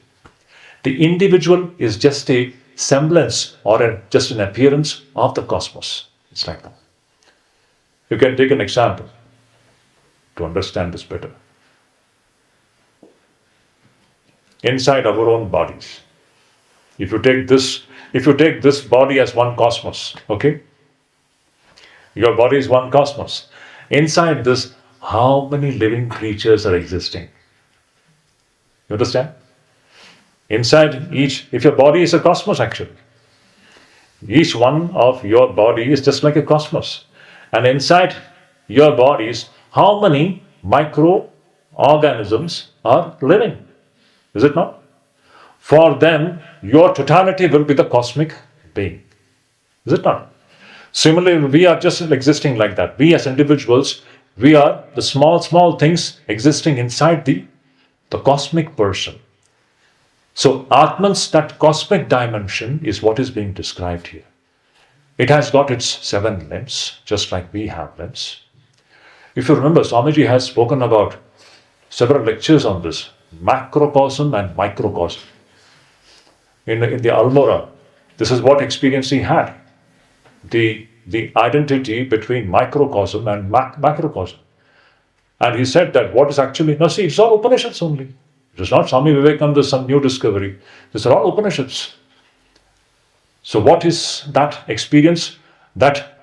The individual is just a semblance or just an appearance of the cosmos. It's like that. You can take an example to understand this better. Inside our own bodies, if you take this body as one cosmos, okay? Your body is one cosmos. Inside this, how many living creatures are existing? You understand? Inside each, if your body is a cosmos actually, each one of your body is just like a cosmos. And inside your bodies, how many microorganisms are living? Is it not? For them, your totality will be the cosmic being. Is it not? Similarly, we are just existing like that. We as individuals, we are the small things existing inside the cosmic person. So Atman's, that cosmic dimension is what is being described here. It has got its 7 limbs, just like we have limbs. If you remember, Swamiji has spoken about several lectures on this, macrocosm and microcosm. In the Almora, this is what experience he had. The identity between microcosm and macrocosm. And he said that what is actually, now see, it's all Upanishads only. It is not Swami Vivekananda, some new discovery. These are all Upanishads. So what is that experience? That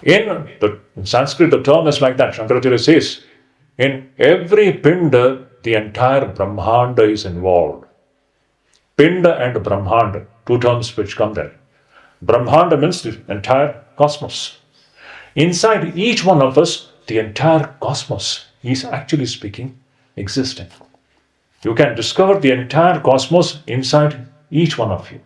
in Sanskrit, the term is like that. Shankaracharya says, in every pinda, the entire Brahmanda is involved. Pinda and Brahmanda, 2 terms which come there. Brahmanda means the entire cosmos. Inside each one of us, the entire cosmos is actually speaking existing. You can discover the entire cosmos inside each one of you.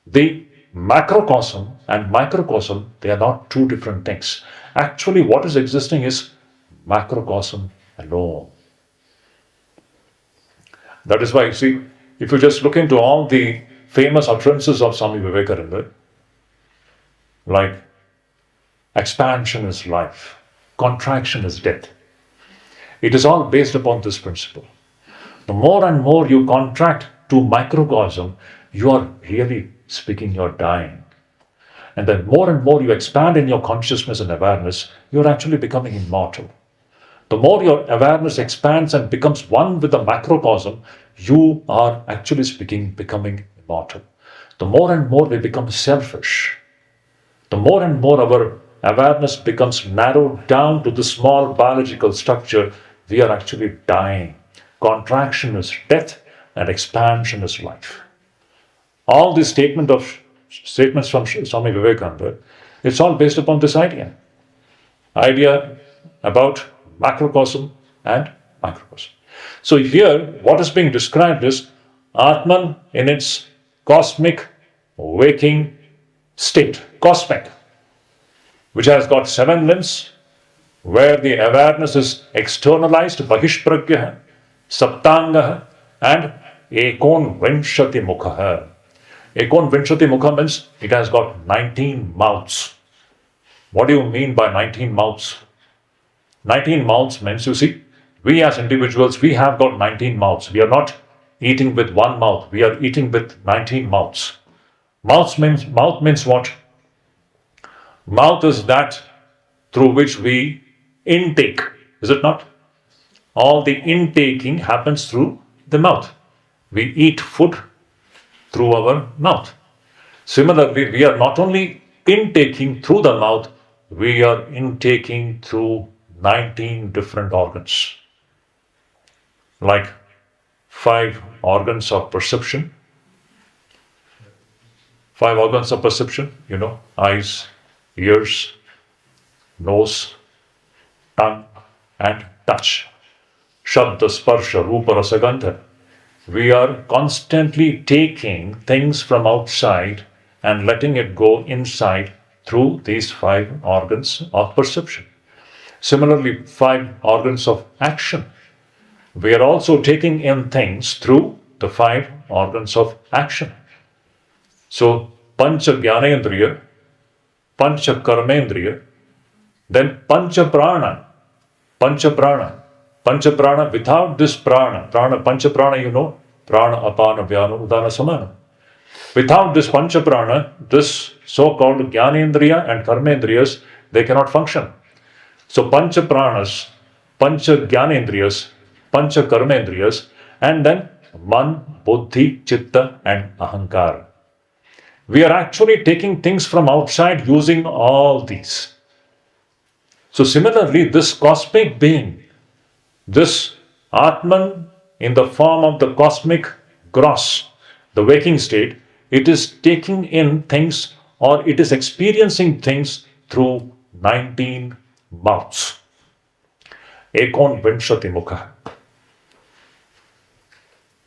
The macrocosm and microcosm, they are not 2 different things. Actually, what is existing is macrocosm alone. That is why, you see, if you just look into all the famous utterances of Swami Vivekananda, like expansion is life, contraction is death. It is all based upon this principle. The more and more you contract to microcosm, you are really speaking, you're dying. And then more and more you expand in your consciousness and awareness, you're actually becoming immortal. The more your awareness expands and becomes one with the macrocosm, you are actually speaking, becoming immortal. The more and more we become selfish, the more and more our awareness becomes narrowed down to the small biological structure, we are actually dying. Contraction is death and expansion is life. All these statements from Swami Vivekananda, it's all based upon this idea about macrocosm and microcosm. So here, what is being described is Atman in its cosmic waking state, cosmic, which has got 7 limbs, where the awareness is externalized, bahishpragya, saptanga, and ekon vinshati mukha. Ekon vinshati mukha means it has got 19 mouths. What do you mean by 19 mouths? 19 mouths means, you see, we as individuals, we have got 19 mouths. We are not eating with one mouth. We are eating with 19 mouths. Mouth means what? Mouth is that through which we intake, is it not? All the intaking happens through the mouth. We eat food through our mouth. Similarly, we are not only intaking through the mouth, we are intaking through 19 different organs. Like 5 organs of perception. 5 organs of perception, eyes, ears, nose, tongue, and touch. Shabda, Sparsha, Rupa, Rasa, Gandha. We are constantly taking things from outside and letting it go inside through these 5 organs of perception. Similarly, 5 organs of action. We are also taking in things through the 5 organs of action. So, Pancha Jnanendriya, Pancha Karmendriya, then Pancha Prana. Pancha Prana. Pancha Prana, without this Prana, Pancha Prana, Prana, Apana, Vyana, Udana, Samana. Without this Pancha Prana, this so-called Jnanendriya and Karmendriyas, they cannot function. So Pancha Pranas, Pancha Jnanendriyas, Pancha Karmendriyas, and then Man, Buddhi, Chitta, and Ahankara. We are actually taking things from outside using all these. So similarly, this cosmic being, this Atman in the form of the cosmic gross, the waking state, it is taking in things or it is experiencing things through 19 mouths. Ekon Vinshati Mukha.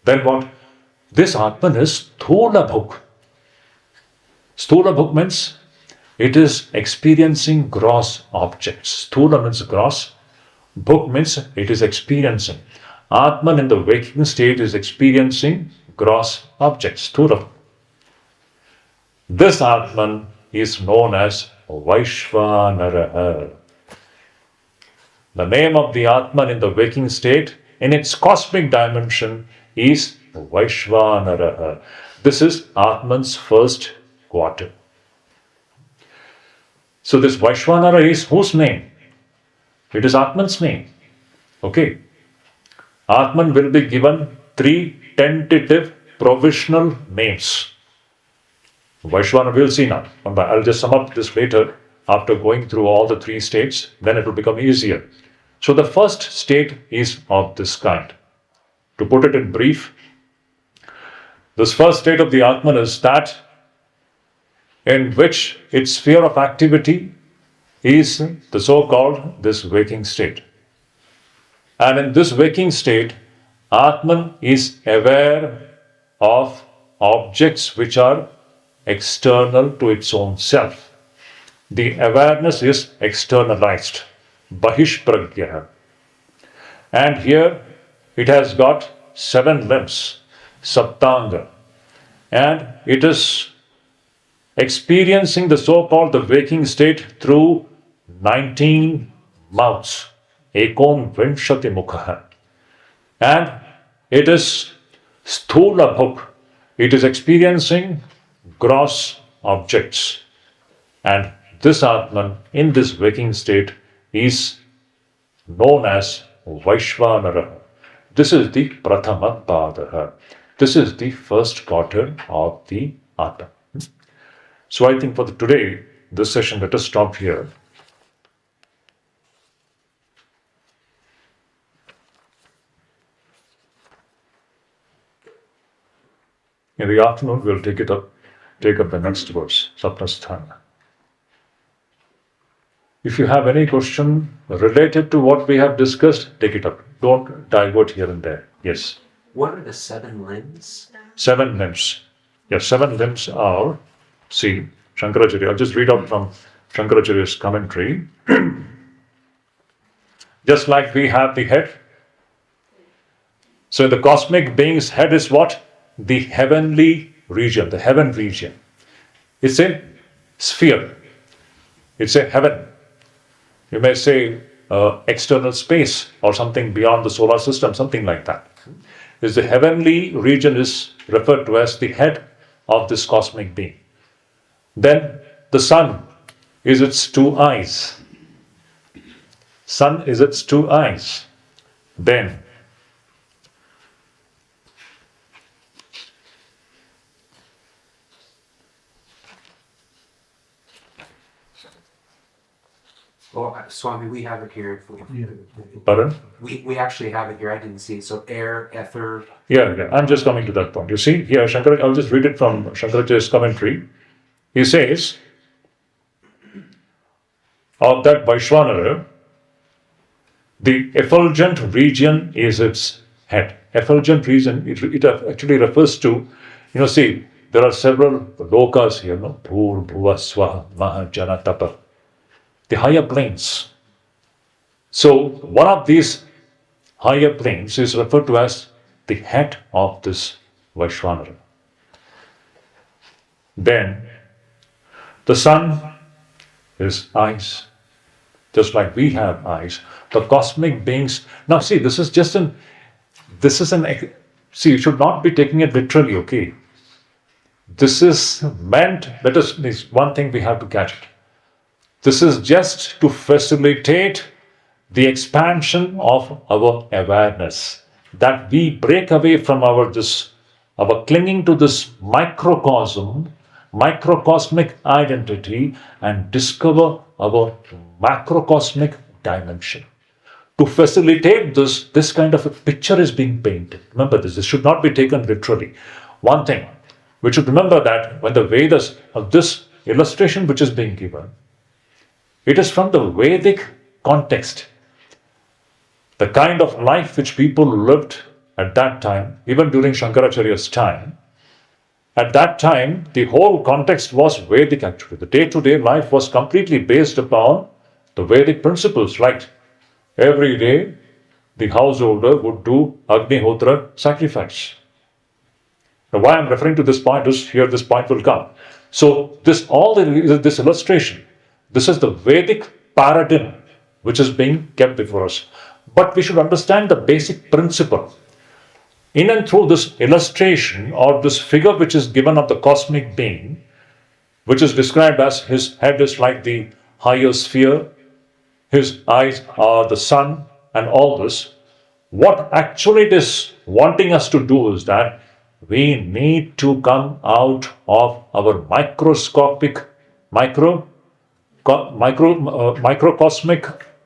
Then what? This Atman is Sthula Bhuk. Sthula Bhuk means it is experiencing gross objects. Sthula means gross. Bhuk means it is experiencing. Atman in the waking state is experiencing gross objects. Sthula. This Atman is known as Vaishvanaraha. The name of the Atman in the waking state in its cosmic dimension is Vaishvanaraha. This is Atman's first quarter. So this Vaishvanara is whose name? It is Atman's name. Okay. Atman will be given 3 tentative provisional names. Vaishvanara we'll see now. I'll just sum up this later after going through all the 3 states, then it will become easier. So the first state is of this kind. To put it in brief, this first state of the Atman is that in which its sphere of activity is the so-called this waking state. And in this waking state, Atman is aware of objects which are external to its own self. The awareness is externalized, Bahishpragya. And here it has got 7 limbs, Saptanga, and it is experiencing the so-called the waking state through 19 mouths, Ekon Vinshati Mukha. And it is Sthula Bhuk. It is experiencing gross objects. And this Atman in this waking state is known as Vaishvanara. This is the Prathama Padaha. This is the first quarter of the Atman. So I think for today, this session, let us stop here. In the afternoon, we'll take up the next verse, Sapnasthana. If you have any question related to what we have discussed, take it up. Don't divert here and there. Yes. What are the 7 limbs? 7 limbs. Yes, 7 limbs are, see, Shankaracharya, I'll just read out from Shankaracharya's commentary. Just like we have the head. So the cosmic being's head is what? The heavenly region, the heaven region. It's a sphere. It's a heaven. You may say external space or something beyond the solar system, something like that. is the heavenly region is referred to as the head of this cosmic being. Then the sun is its two eyes. Sun is its two eyes. Then Well, Swami, we have it here. pardon? We actually have it here. I didn't see it. So air, ether. Yeah, I'm just coming to that point. You see, here, I'll just read it from Shankaracharya's commentary. He says, of that Vaishvanara, the effulgent region is its head. Effulgent region, it actually refers to, see, there are several lokas here, no? Bhur, Bhuva, Swaha, Maha, Jana, Tapa. The higher planes. So, one of these higher planes is referred to as the head of this Vaishvanara. Then, the sun is eyes, just like we have eyes. The cosmic beings. Now, see, this is see, you should not be taking it literally, okay? This is meant, this one thing we have to catch it. This is just to facilitate the expansion of our awareness, that we break away from our clinging to this microcosmic identity and discover our macrocosmic dimension. To facilitate this kind of a picture is being painted. Remember this should not be taken literally. One thing, we should remember that when the Vedas, of this illustration which is being given, it is from the Vedic context. The kind of life which people lived at that time, even during Shankaracharya's time, at that time, the whole context was Vedic actually. The day-to-day life was completely based upon the Vedic principles, right? Every day, the householder would do Agnihotra sacrifice. Now, why I'm referring to this point is, here this point will come. So, this illustration, this is the Vedic paradigm which is being kept before us. But we should understand the basic principle. In and through this illustration or this figure which is given of the cosmic being, which is described as his head is like the higher sphere, his eyes are the sun, and all this, what actually it is wanting us to do is that we need to come out of our microcosmic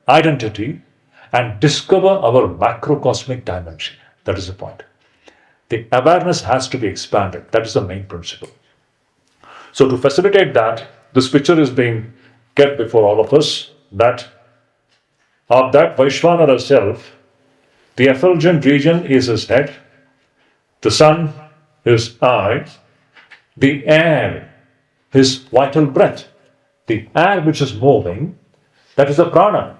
identity and discover our macrocosmic dimension. That is the point. The awareness has to be expanded. That is the main principle. So to facilitate that, this picture is being kept before all of us, that of that Vaishvanara self, the effulgent region is his head, the sun his eye, the air his vital breath. The air which is moving, that is the prana.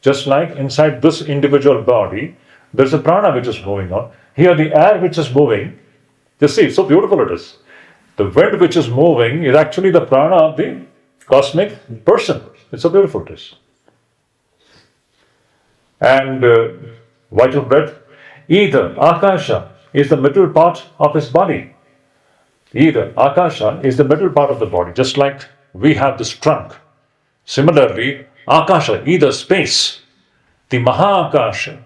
Just like inside this individual body, there is a prana which is moving on. Here the air which is moving, just see, so beautiful it is. The wind which is moving is actually the prana of the cosmic person. It's so beautiful it is. And vital breath, either Akasha is the middle part of his body. Either Akasha is the middle part of the body, just like we have this trunk. Similarly, Akasha, either space, the Mahakasha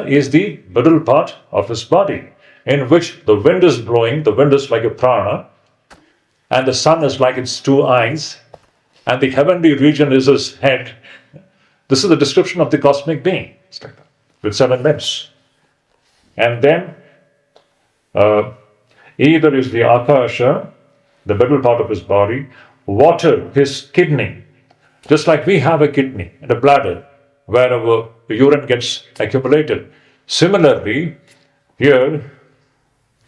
is the middle part of his body, in which the wind is blowing, the wind is like a prana, and the sun is like its two eyes, and the heavenly region is his head. This is the description of the cosmic being, it's like that, with 7 limbs. And then, either is the Akasha, the middle part of his body, water, his kidney, just like we have a kidney and a bladder where our urine gets accumulated. Similarly, here,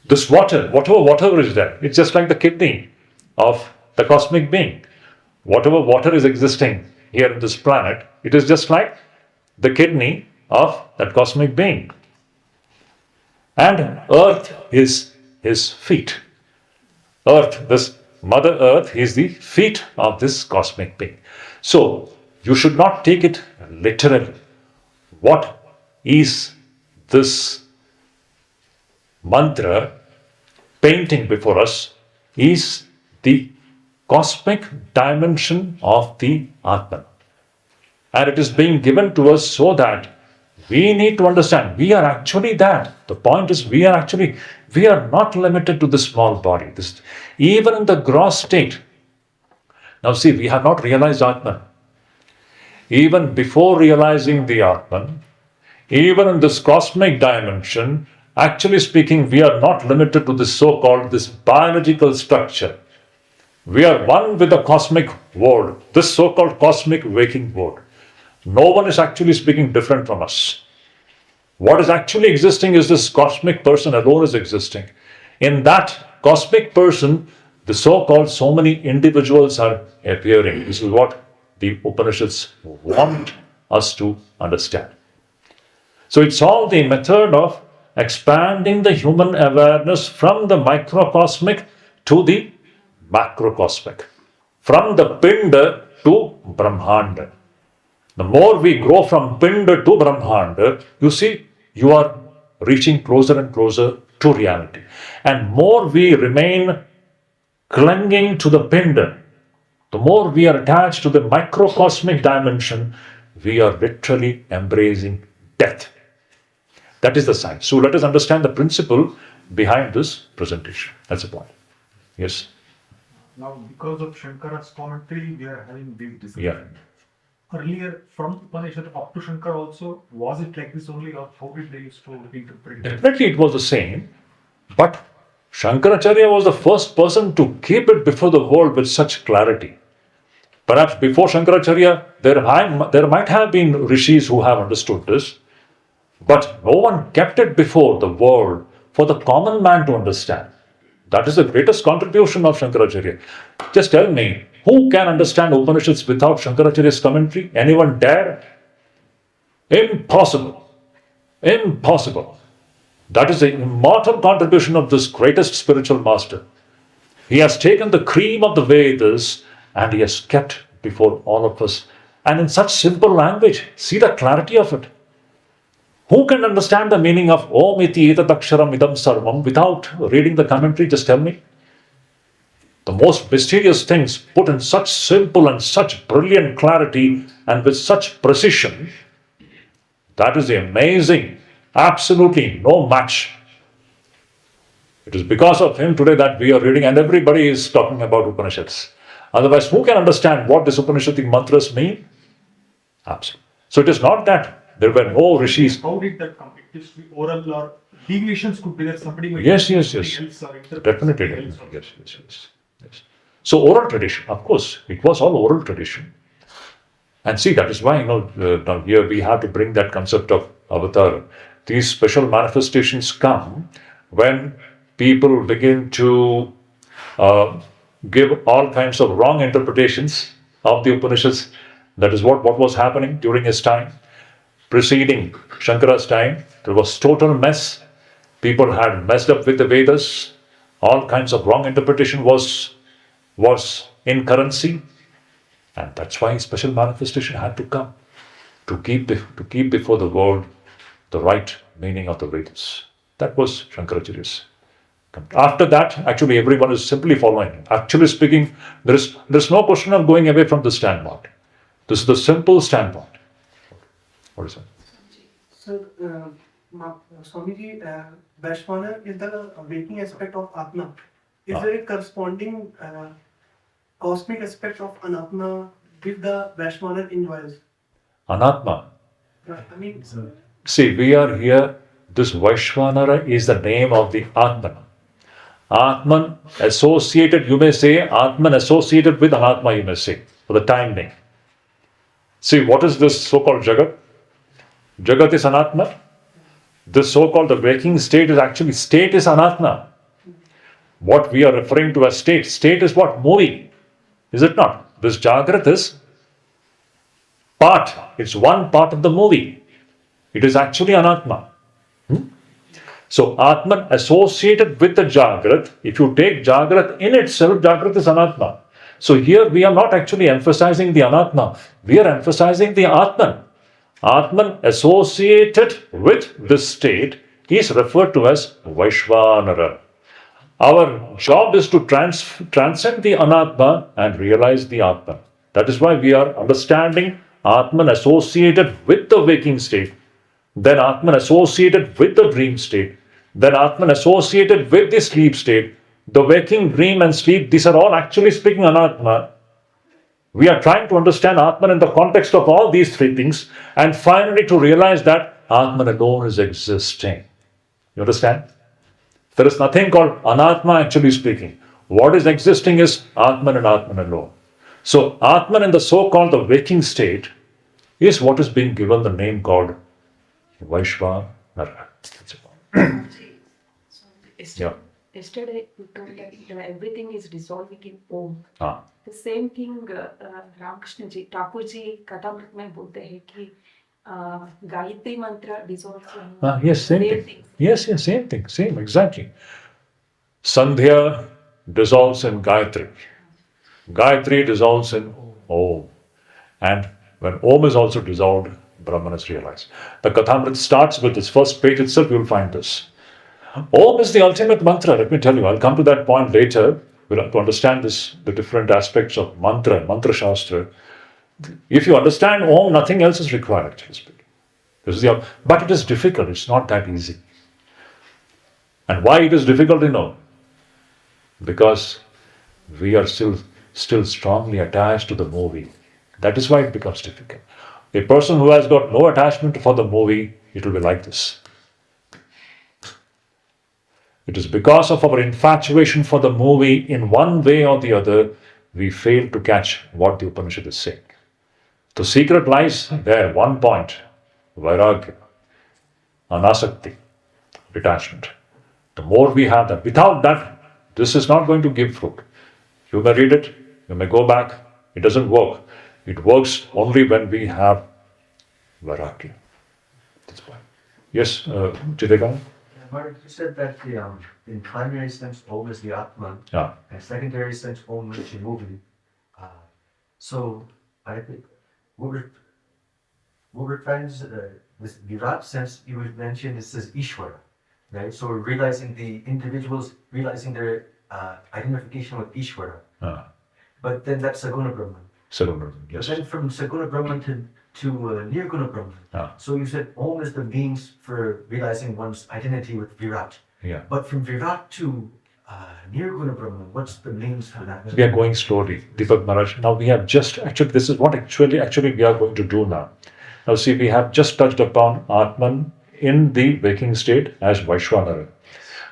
this whatever is there, it's just like the kidney of the cosmic being. Whatever water is existing here in this planet, it is just like the kidney of that cosmic being. And earth is his feet. Earth, this Mother Earth, is the feet of this cosmic being. So, you should not take it literally. What is this mantra painting before us is the cosmic dimension of the Atman. And it is being given to us so that we need to understand we are actually that. The point is we are not limited to this small body. Even in the gross state. Now see, we have not realized Atman. Even before realizing the Atman, even in this cosmic dimension, actually speaking, we are not limited to this so-called, this biological structure. We are one with the cosmic world, this so-called cosmic waking world. No one is actually speaking different from us. What is actually existing is this cosmic person alone is existing. In that cosmic person, the so-called so many individuals are appearing. This is what the Upanishads want us to understand. So it's all the method of expanding the human awareness from the microcosmic to the macrocosmic, from the Pinda to Brahmanda. The more we grow from Pinda to Brahmanda, you see, you are reaching closer and closer to reality. And more we remain clinging to the Pinda, the more we are attached to the microcosmic dimension, we are literally embracing death. That is the science. So let us understand the principle behind this presentation. That's the point. Yes? Now, because of Shankara's commentary, we are having big discussion. Yeah. Earlier, from Upanishad up to Shankara also, was it like this only, or how did they used to interpret it? Definitely it was the same, but Shankaracharya was the first person to keep it before the world with such clarity. Perhaps before Shankaracharya, there might have been rishis who have understood this, but no one kept it before the world for the common man to understand. That is the greatest contribution of Shankaracharya. Just tell me, who can understand Upanishads without Shankaracharya's commentary? Anyone dare? Impossible. Impossible. That is the immortal contribution of this greatest spiritual master. He has taken the cream of the Vedas and he has kept before all of us. And in such simple language, see the clarity of it. Who can understand the meaning of Om iti etat aksharam idam sarvam without reading the commentary? Just tell me. The most mysterious things put in such simple and such brilliant clarity and with such precision. That is the amazing, absolutely no match. It is because of him today that we are reading and everybody is talking about Upanishads. Otherwise, who can understand what these Upanishadic mantras mean? Absolutely. So it is not that there were no rishis. How did that come? It is oral or deviations could be there. Somebody might Yes. Definitely. Yes. So oral tradition, of course, it was all oral tradition. And see, that is why, now here we have to bring that concept of avatar. These special manifestations come when people begin to give all kinds of wrong interpretations of the Upanishads. That is what was happening during his time. Preceding Shankara's time, there was total mess. People had messed up with the Vedas. All kinds of wrong interpretation was in currency. And that's why special manifestation had to come to keep before the world the right meaning of the Vedas. That was Shankaracharya's. After that, actually everyone is simply following him. Actually speaking, there's no question of going away from this standpoint. This is the simple standpoint. What is that? So, Swamiji, Vaishvana is the waking aspect of Atma. Is there a corresponding cosmic aspect of Anatma which the Vaishvana enjoys? Anatma. I mean, See, we are here. This Vaishvanara is the name of the Atman. Atman associated, you may say, Atman associated with Anatma, you may say, for the time being. See, what is this so-called Jagat? Jagat is Anatma. This so-called the waking state is actually, state is Anatma. What we are referring to as state. State is what? Movie. Is it not? This Jagrat is part. It's one part of the movie. It is actually Anatma. So Atman associated with the Jagrat, if you take Jagrat in itself, Jagrat is Anatma. So here we are not actually emphasizing the Anatma, we are emphasizing the Atman. Atman associated with this state is referred to as Vaishvanara. Our job is to transcend the Anatma and realize the Atman. That is why we are understanding Atman associated with the waking state, then Atman associated with the dream state, then Atman associated with the sleep state. The waking, dream, and sleep, these are all actually speaking Anatma. We are trying to understand Atman in the context of all these three things, and finally to realize that Atman alone is existing. You understand? There is nothing called Anatma actually speaking. What is existing is Atman and Atman alone. So Atman in the so-called the waking state is what is being given the name called Vaishvanara. Yeah. Yesterday you told that everything is dissolving in Om. Ah. The same thing Ramakrishna ji Thakur ji कथामृत में बोलते हैं कि गायत्री मंत्र dissolves in Yes, same their thing. things. Yes, same thing, same, exactly. Sandhya dissolves in Gayatri. Gayatri dissolves in Om. And when Om is also dissolved, Brahman is realized. The Kathamrit starts with this first page itself, you will find this. Om is the ultimate mantra, let me tell you. I'll come to that point later. We'll have to understand this, the different aspects of mantra, mantra shastra. If you understand Om, nothing else is required, actually speaking. But it is difficult, it's not that easy. And why it is difficult to know? Because we are still strongly attached to the movie. That is why it becomes difficult. A person who has got no attachment for the movie, it will be like this. It is because of our infatuation for the movie, in one way or the other, we fail to catch what the Upanishad is saying. The secret lies there, one point: Vairagya, Anasakti, detachment. The more we have that, without that, this is not going to give fruit. You may read it, you may go back, it doesn't work. It works only when we have Vairagya. That's why. Yes, Jidekana? Maharaj, you said that in primary sense, Om is the Atman, Yeah. and secondary sense, Om is the movie. So, I think what we're trying to, this Virat sense you would mention, it says Ishvara, right? So we're realizing the individuals, realizing their identification with Ishvara. But then that's Saguna Brahman. Saguna, yes. But then from Saguna Brahman to Nirguna Brahman. So you said Om is the means for realizing one's identity with Virat. Yeah. But from Virat to Nirguna Brahman, what's the means for that? We are going slowly, Deepak Maharaj. Now we have just, actually this is what actually we are going to do now. Now see, we have just touched upon Atman in the waking state as Vaishvanara.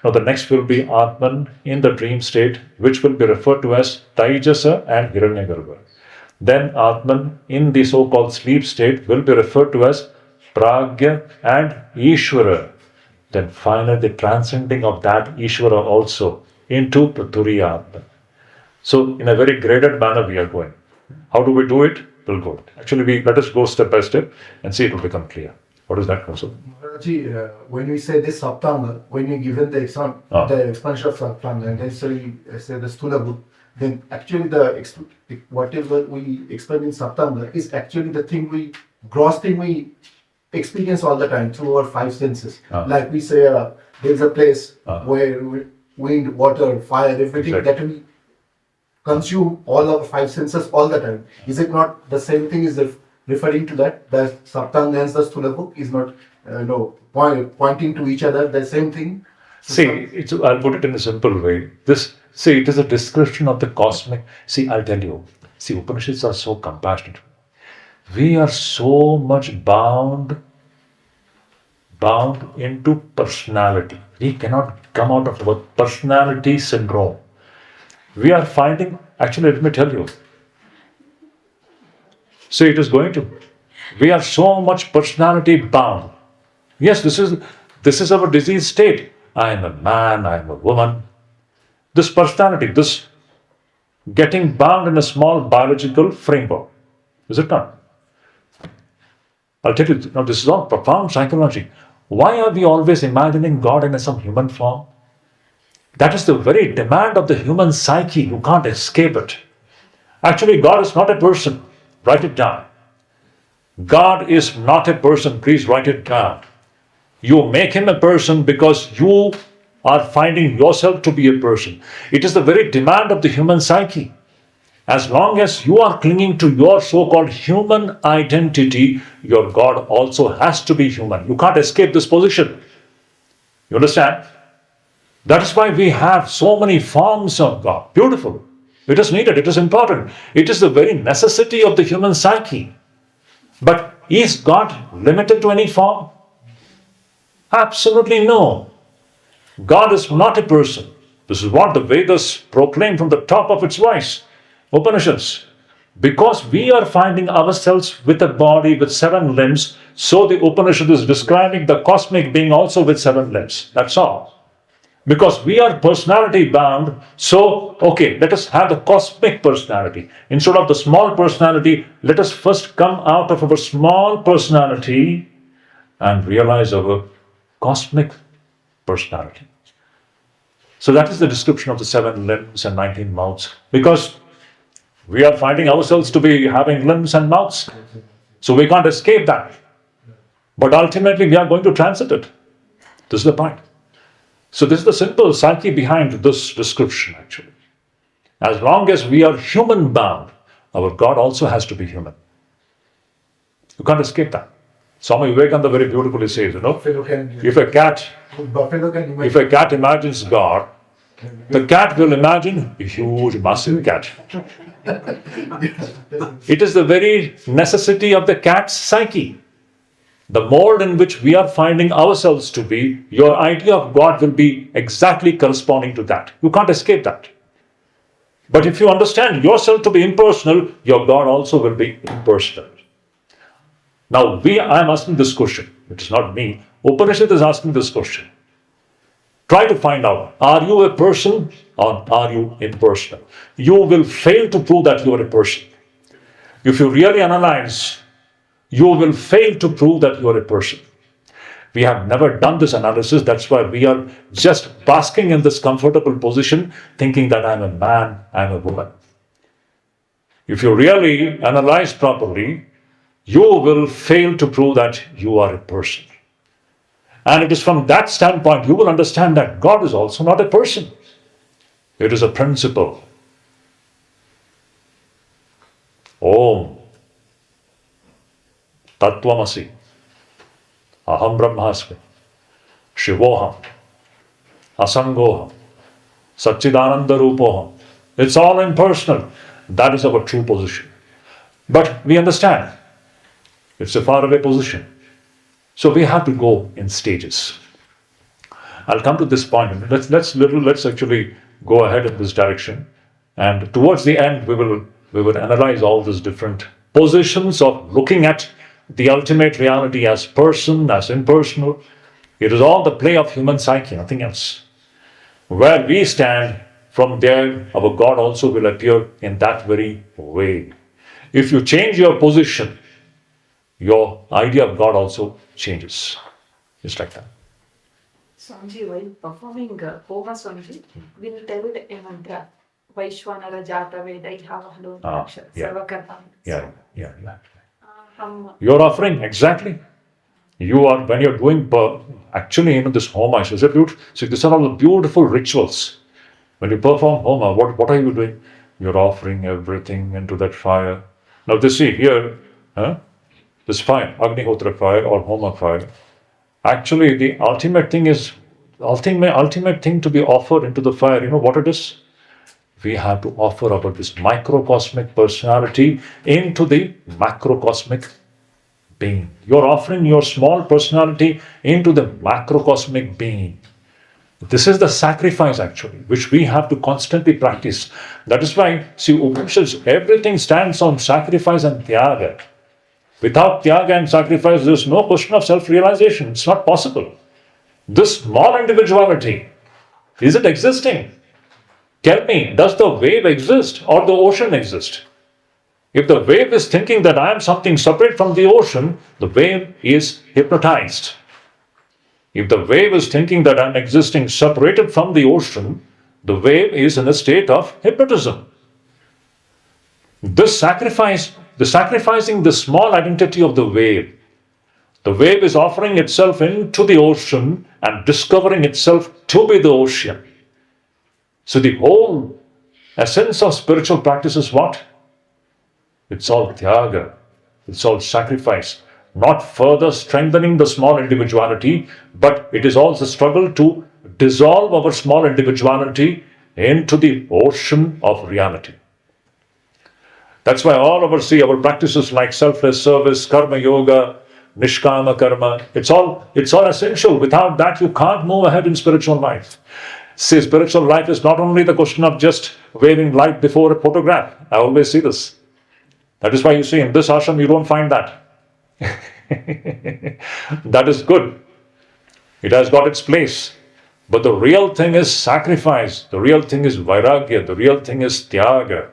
Now the next will be Atman in the dream state, which will be referred to as Taijasa and Hiranyagarbha. Then Atman in the so-called sleep state will be referred to as Pragya and Ishvara. Then finally the transcending of that Ishvara also into Praturiya Atman. So in a very graded manner we are going. How do we do it? We'll go. Actually, let us go step by step and see it will become clear. What is that, Council? Maharaji, when we say this Saptanga, when you given the expansion of Saptanga and then say the Sthula Bhut, then actually whatever we explain in Saptanga is actually the thing gross thing we experience all the time through our five senses. Like we say, there's a place where wind, water, fire, everything that we consume all our five senses all the time. Is it not the same thing? Is referring to that? The Saptanga and the Sthula Bhut is not pointing to each other, the same thing? See, I'll put it in a simple way. It is a description of the cosmic. See, I'll tell you. See, Upanishads are so compassionate. We are so much bound into personality. We cannot come out of our personality syndrome. We are finding, actually, let me tell you. See, it is going to. We are so much personality bound. Yes, this is our disease state. I am a man, I am a woman. This personality, this getting bound in a small biological framework. Is it not? I'll tell you, now this is all profound psychology. Why are we always imagining God in some human form? That is the very demand of the human psyche. You can't escape it. Actually, God is not a person. Write it down. God is not a person. Please write it down. You make him a person because you are finding yourself to be a person. It is the very demand of the human psyche. As long as you are clinging to your so-called human identity, your God also has to be human. You can't escape this position. You understand? That is why we have so many forms of God. Beautiful. It is needed. It is important. It is the very necessity of the human psyche. But is God limited to any form? Absolutely no. God is not a person. This is what the Vedas proclaim from the top of its voice. Upanishads. Because we are finding ourselves with a body with 7 limbs, so the Upanishad is describing the cosmic being also with 7 limbs. That's all. Because we are personality bound, so, okay, let us have the cosmic personality. Instead of the small personality, let us first come out of our small personality and realize our cosmic personality. So that is the description of the 7 limbs and 19 mouths. Because we are finding ourselves to be having limbs and mouths. So we can't escape that. But ultimately we are going to transit it. This is the point. So this is the simple psyche behind this description actually. As long as we are human bound, our God also has to be human. You can't escape that. Swami Vivekananda very beautifully says, if a cat imagines God, the cat will imagine a huge, massive cat. It is the very necessity of the cat's psyche. The mold in which we are finding ourselves to be, your idea of God will be exactly corresponding to that. You can't escape that. But if you understand yourself to be impersonal, your God also will be impersonal. Now, I am asking this question. It is not me. Upanishad is asking this question. Try to find out, are you a person or are you impersonal? You will fail to prove that you are a person. If you really analyze, you will fail to prove that you are a person. We have never done this analysis. That's why we are just basking in this comfortable position, thinking that I'm a man, I'm a woman. If you really analyze properly, you will fail to prove that you are a person. And it is from that standpoint you will understand that God is also not a person. It is a principle. Om Tattvamasi Aham Brahmasmi Shivoham Asangoham Satchidananda Rupoham. It's all impersonal. That is our true position. But we understand it's a faraway position. So we have to go in stages. I'll come to this point. Let's actually go ahead in this direction. And towards the end, we will analyze all these different positions of looking at the ultimate reality as person, as impersonal. It is all the play of human psyche, nothing else. Where we stand, from there, our God also will appear in that very way. If you change your position, your idea of God also changes. Just like that. Swamiji, while performing Homa, Swamiji, will tell a mantra, Vaishwanara Jata Veda Havahalon Sarvakarma. Yeah. You're offering, exactly. You are, when you're doing, actually, this Homa, is a beautiful, so these are all the beautiful rituals. When you perform Homa, what are you doing? You're offering everything into that fire. Now, this see here, this fire, Agnihotra fire or Homa fire, actually the ultimate thing is, ultimate thing to be offered into the fire, you know what it is? We have to offer about this microcosmic personality into the macrocosmic being. You're offering your small personality into the macrocosmic being. This is the sacrifice actually, which we have to constantly practice. That is why, see, Upanishads, everything stands on sacrifice and tyaga. Without tyaga and sacrifice, there is no question of self-realization. It's not possible. This small individuality, is it existing? Tell me, does the wave exist or the ocean exist? If the wave is thinking that I am something separate from the ocean, the wave is hypnotized. If the wave is thinking that I am existing separated from the ocean, the wave is in a state of hypnotism. This sacrificing the small identity of the wave The wave is offering itself into the ocean and discovering itself to be the ocean. So the whole essence of spiritual practice is what? It's all tyaga. It's all sacrifice. Not further strengthening the small individuality, but it is also struggle to dissolve our small individuality into the ocean of reality. That's why all of us see our practices like selfless service, karma yoga, nishkama karma. It's all essential. Without that, you can't move ahead in spiritual life. See, spiritual life is not only the question of just waving light before a photograph. I always see this. That is why you see in this ashram you don't find that. That is good. It has got its place. But the real thing is sacrifice. The real thing is vairagya. The real thing is tyaga.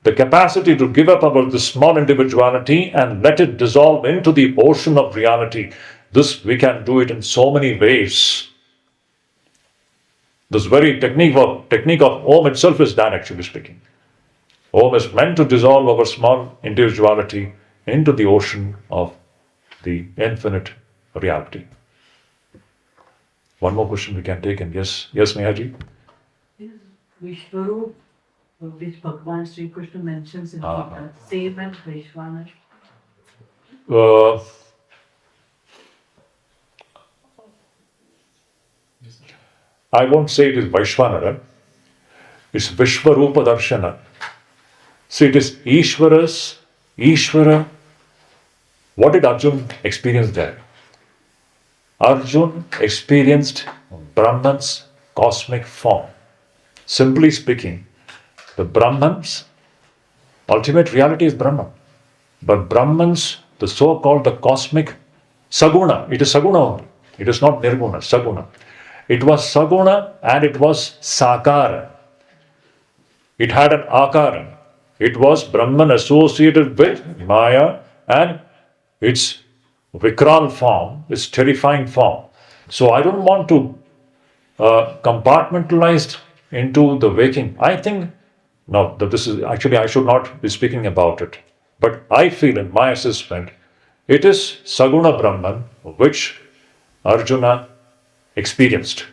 The capacity to give up our the small individuality and let it dissolve into the ocean of reality. This we can do it in so many ways. This very technique of Om itself is that, actually speaking. Om is meant to dissolve our small individuality into the ocean of the infinite reality. One more question we can take, and yes, Nehaji? Is Vishwarup, which Bhagavan Sri Krishna mentions in Gita, same as Vaishwana? I won't say it is Vaishwanara. It's Vishwarupa Darshana. See, it is Ishvara. What did Arjun experience there? Arjun experienced Brahman's cosmic form. Simply speaking, the Brahman's ultimate reality is Brahman. But Brahman's, the so-called the cosmic Saguna, it is Saguna only. It is not Nirguna, Saguna. It was Saguna and it was Sakara. It had an Akara. It was Brahman associated with Maya and its Vikral form, its terrifying form. So I don't want to compartmentalize into the waking. I think, no, that this is actually, I should not be speaking about it. But I feel in my assessment, it is Saguna Brahman which Arjuna experienced.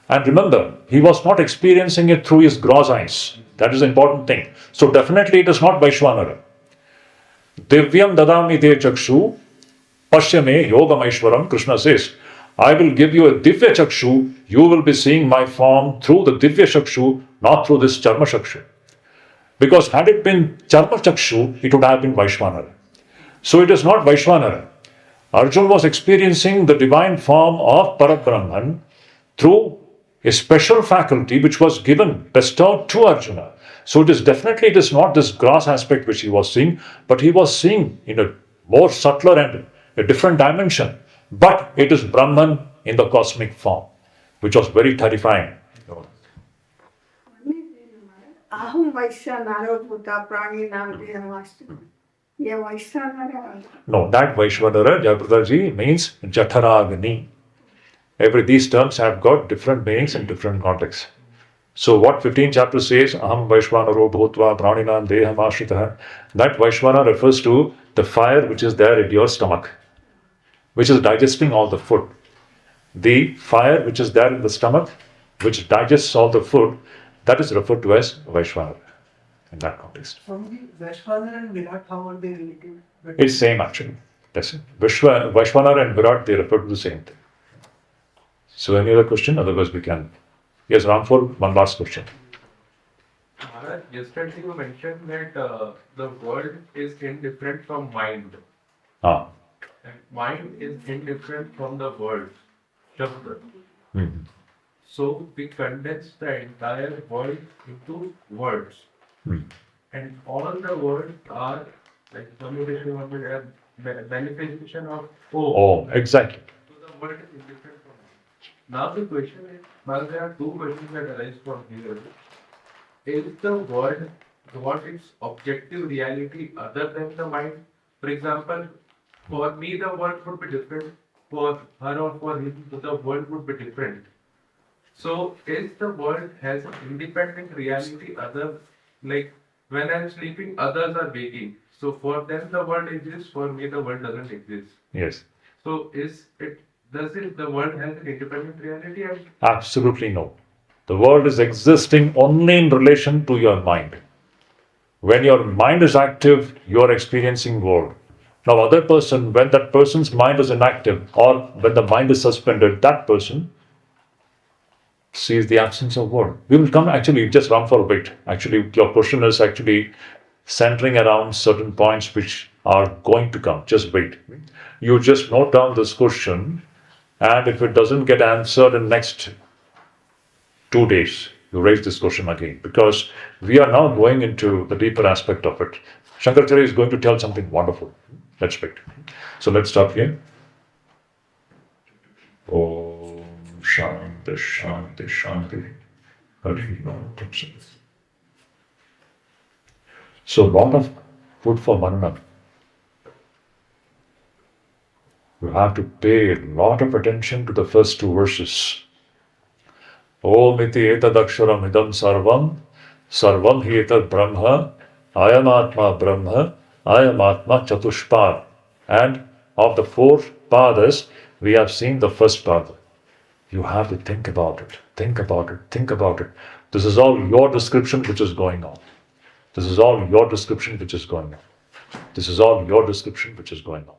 And remember, he was not experiencing it through his gross eyes. That is the important thing. So definitely it is not Vaishwanara. Divyam dadami te chakshu pashyame yogam aishwaram, Krishna says, I will give you a Divya Chakshu, you will be seeing my form through the Divya Chakshu, not through this Charma Chakshu. Because had it been Charma Chakshu, it would have been Vaishwanara. So it is not Vaishwanara. Arjun was experiencing the divine form of Parabrahman through a special faculty which was given, bestowed to Arjuna. So it is not this gross aspect which he was seeing, but he was seeing in a more subtler and a different dimension. But it is Brahman in the cosmic form, which was very terrifying. Aham Vaishyanara Bhuta Prani Nam Dehamastu. Yeah, Vaishyanara. No, that Vaishwanara, Jayapradaji, means Jatharagni. These terms have got different meanings in different contexts. So what 15th chapter says, Aham Vaishwanaro Bhutva Praninam Deham Ashritaha, that Vaishwana refers to the fire which is there in your stomach, which is digesting all the food. The fire which is there in the stomach, which digests all the food, that is referred to as Vaishwanara in that context. Swamiji, Vaishwanara and Virat, how are they related? It's same actually. That's it. Vaishwanara and Virat, they refer to the same thing. So any other question? Otherwise we can. Yes, Ramphul, one last question. Maharaj, yesterday you mentioned that the world is indifferent from mind. Ah. And mind is indifferent from the world. Shabda. Mm-hmm. So we condense the entire world into words. Mm. And all the words are like communication of the manifestation of Om. Oh, exactly. So the world is indifferent from mind. Now the question is, well, there are two questions that arise from here. Is the world what its objective reality other than the mind? For example, for me the world would be different, for her or for him the world would be different. So is the world has an independent reality other, like when I'm sleeping others are waking. So for them the world exists, for me the world doesn't exist. Yes. So the world has an independent reality? Absolutely no. The world is existing only in relation to your mind. When your mind is active, you are experiencing world. Now, other person, when that person's mind is inactive or when the mind is suspended, that person sees the absence of world. We will come, actually, just run for a bit. Actually, your question is actually centering around certain points which are going to come. Just wait. You just note down this question, and if it doesn't get answered in next 2 days, you raise this question again, because we are now going into the deeper aspect of it. Shankaracharya is going to tell something wonderful. Let's wait. So let's start here. Om Shanti Shanti Shanti. Hari Om Tat Sat. So, lot of food for manana. You have to pay a lot of attention to the first 2 verses. Om iti etadaksharam idam sarvam, sarvam hi etad brahma, ayamatma brahma, ayamatma chatushpad. And of the 4 padas, we have seen the first pada. You have to think about it, think about it, think about it. This is all your description which is going on. This is all your description which is going on. This is all your description which is going on.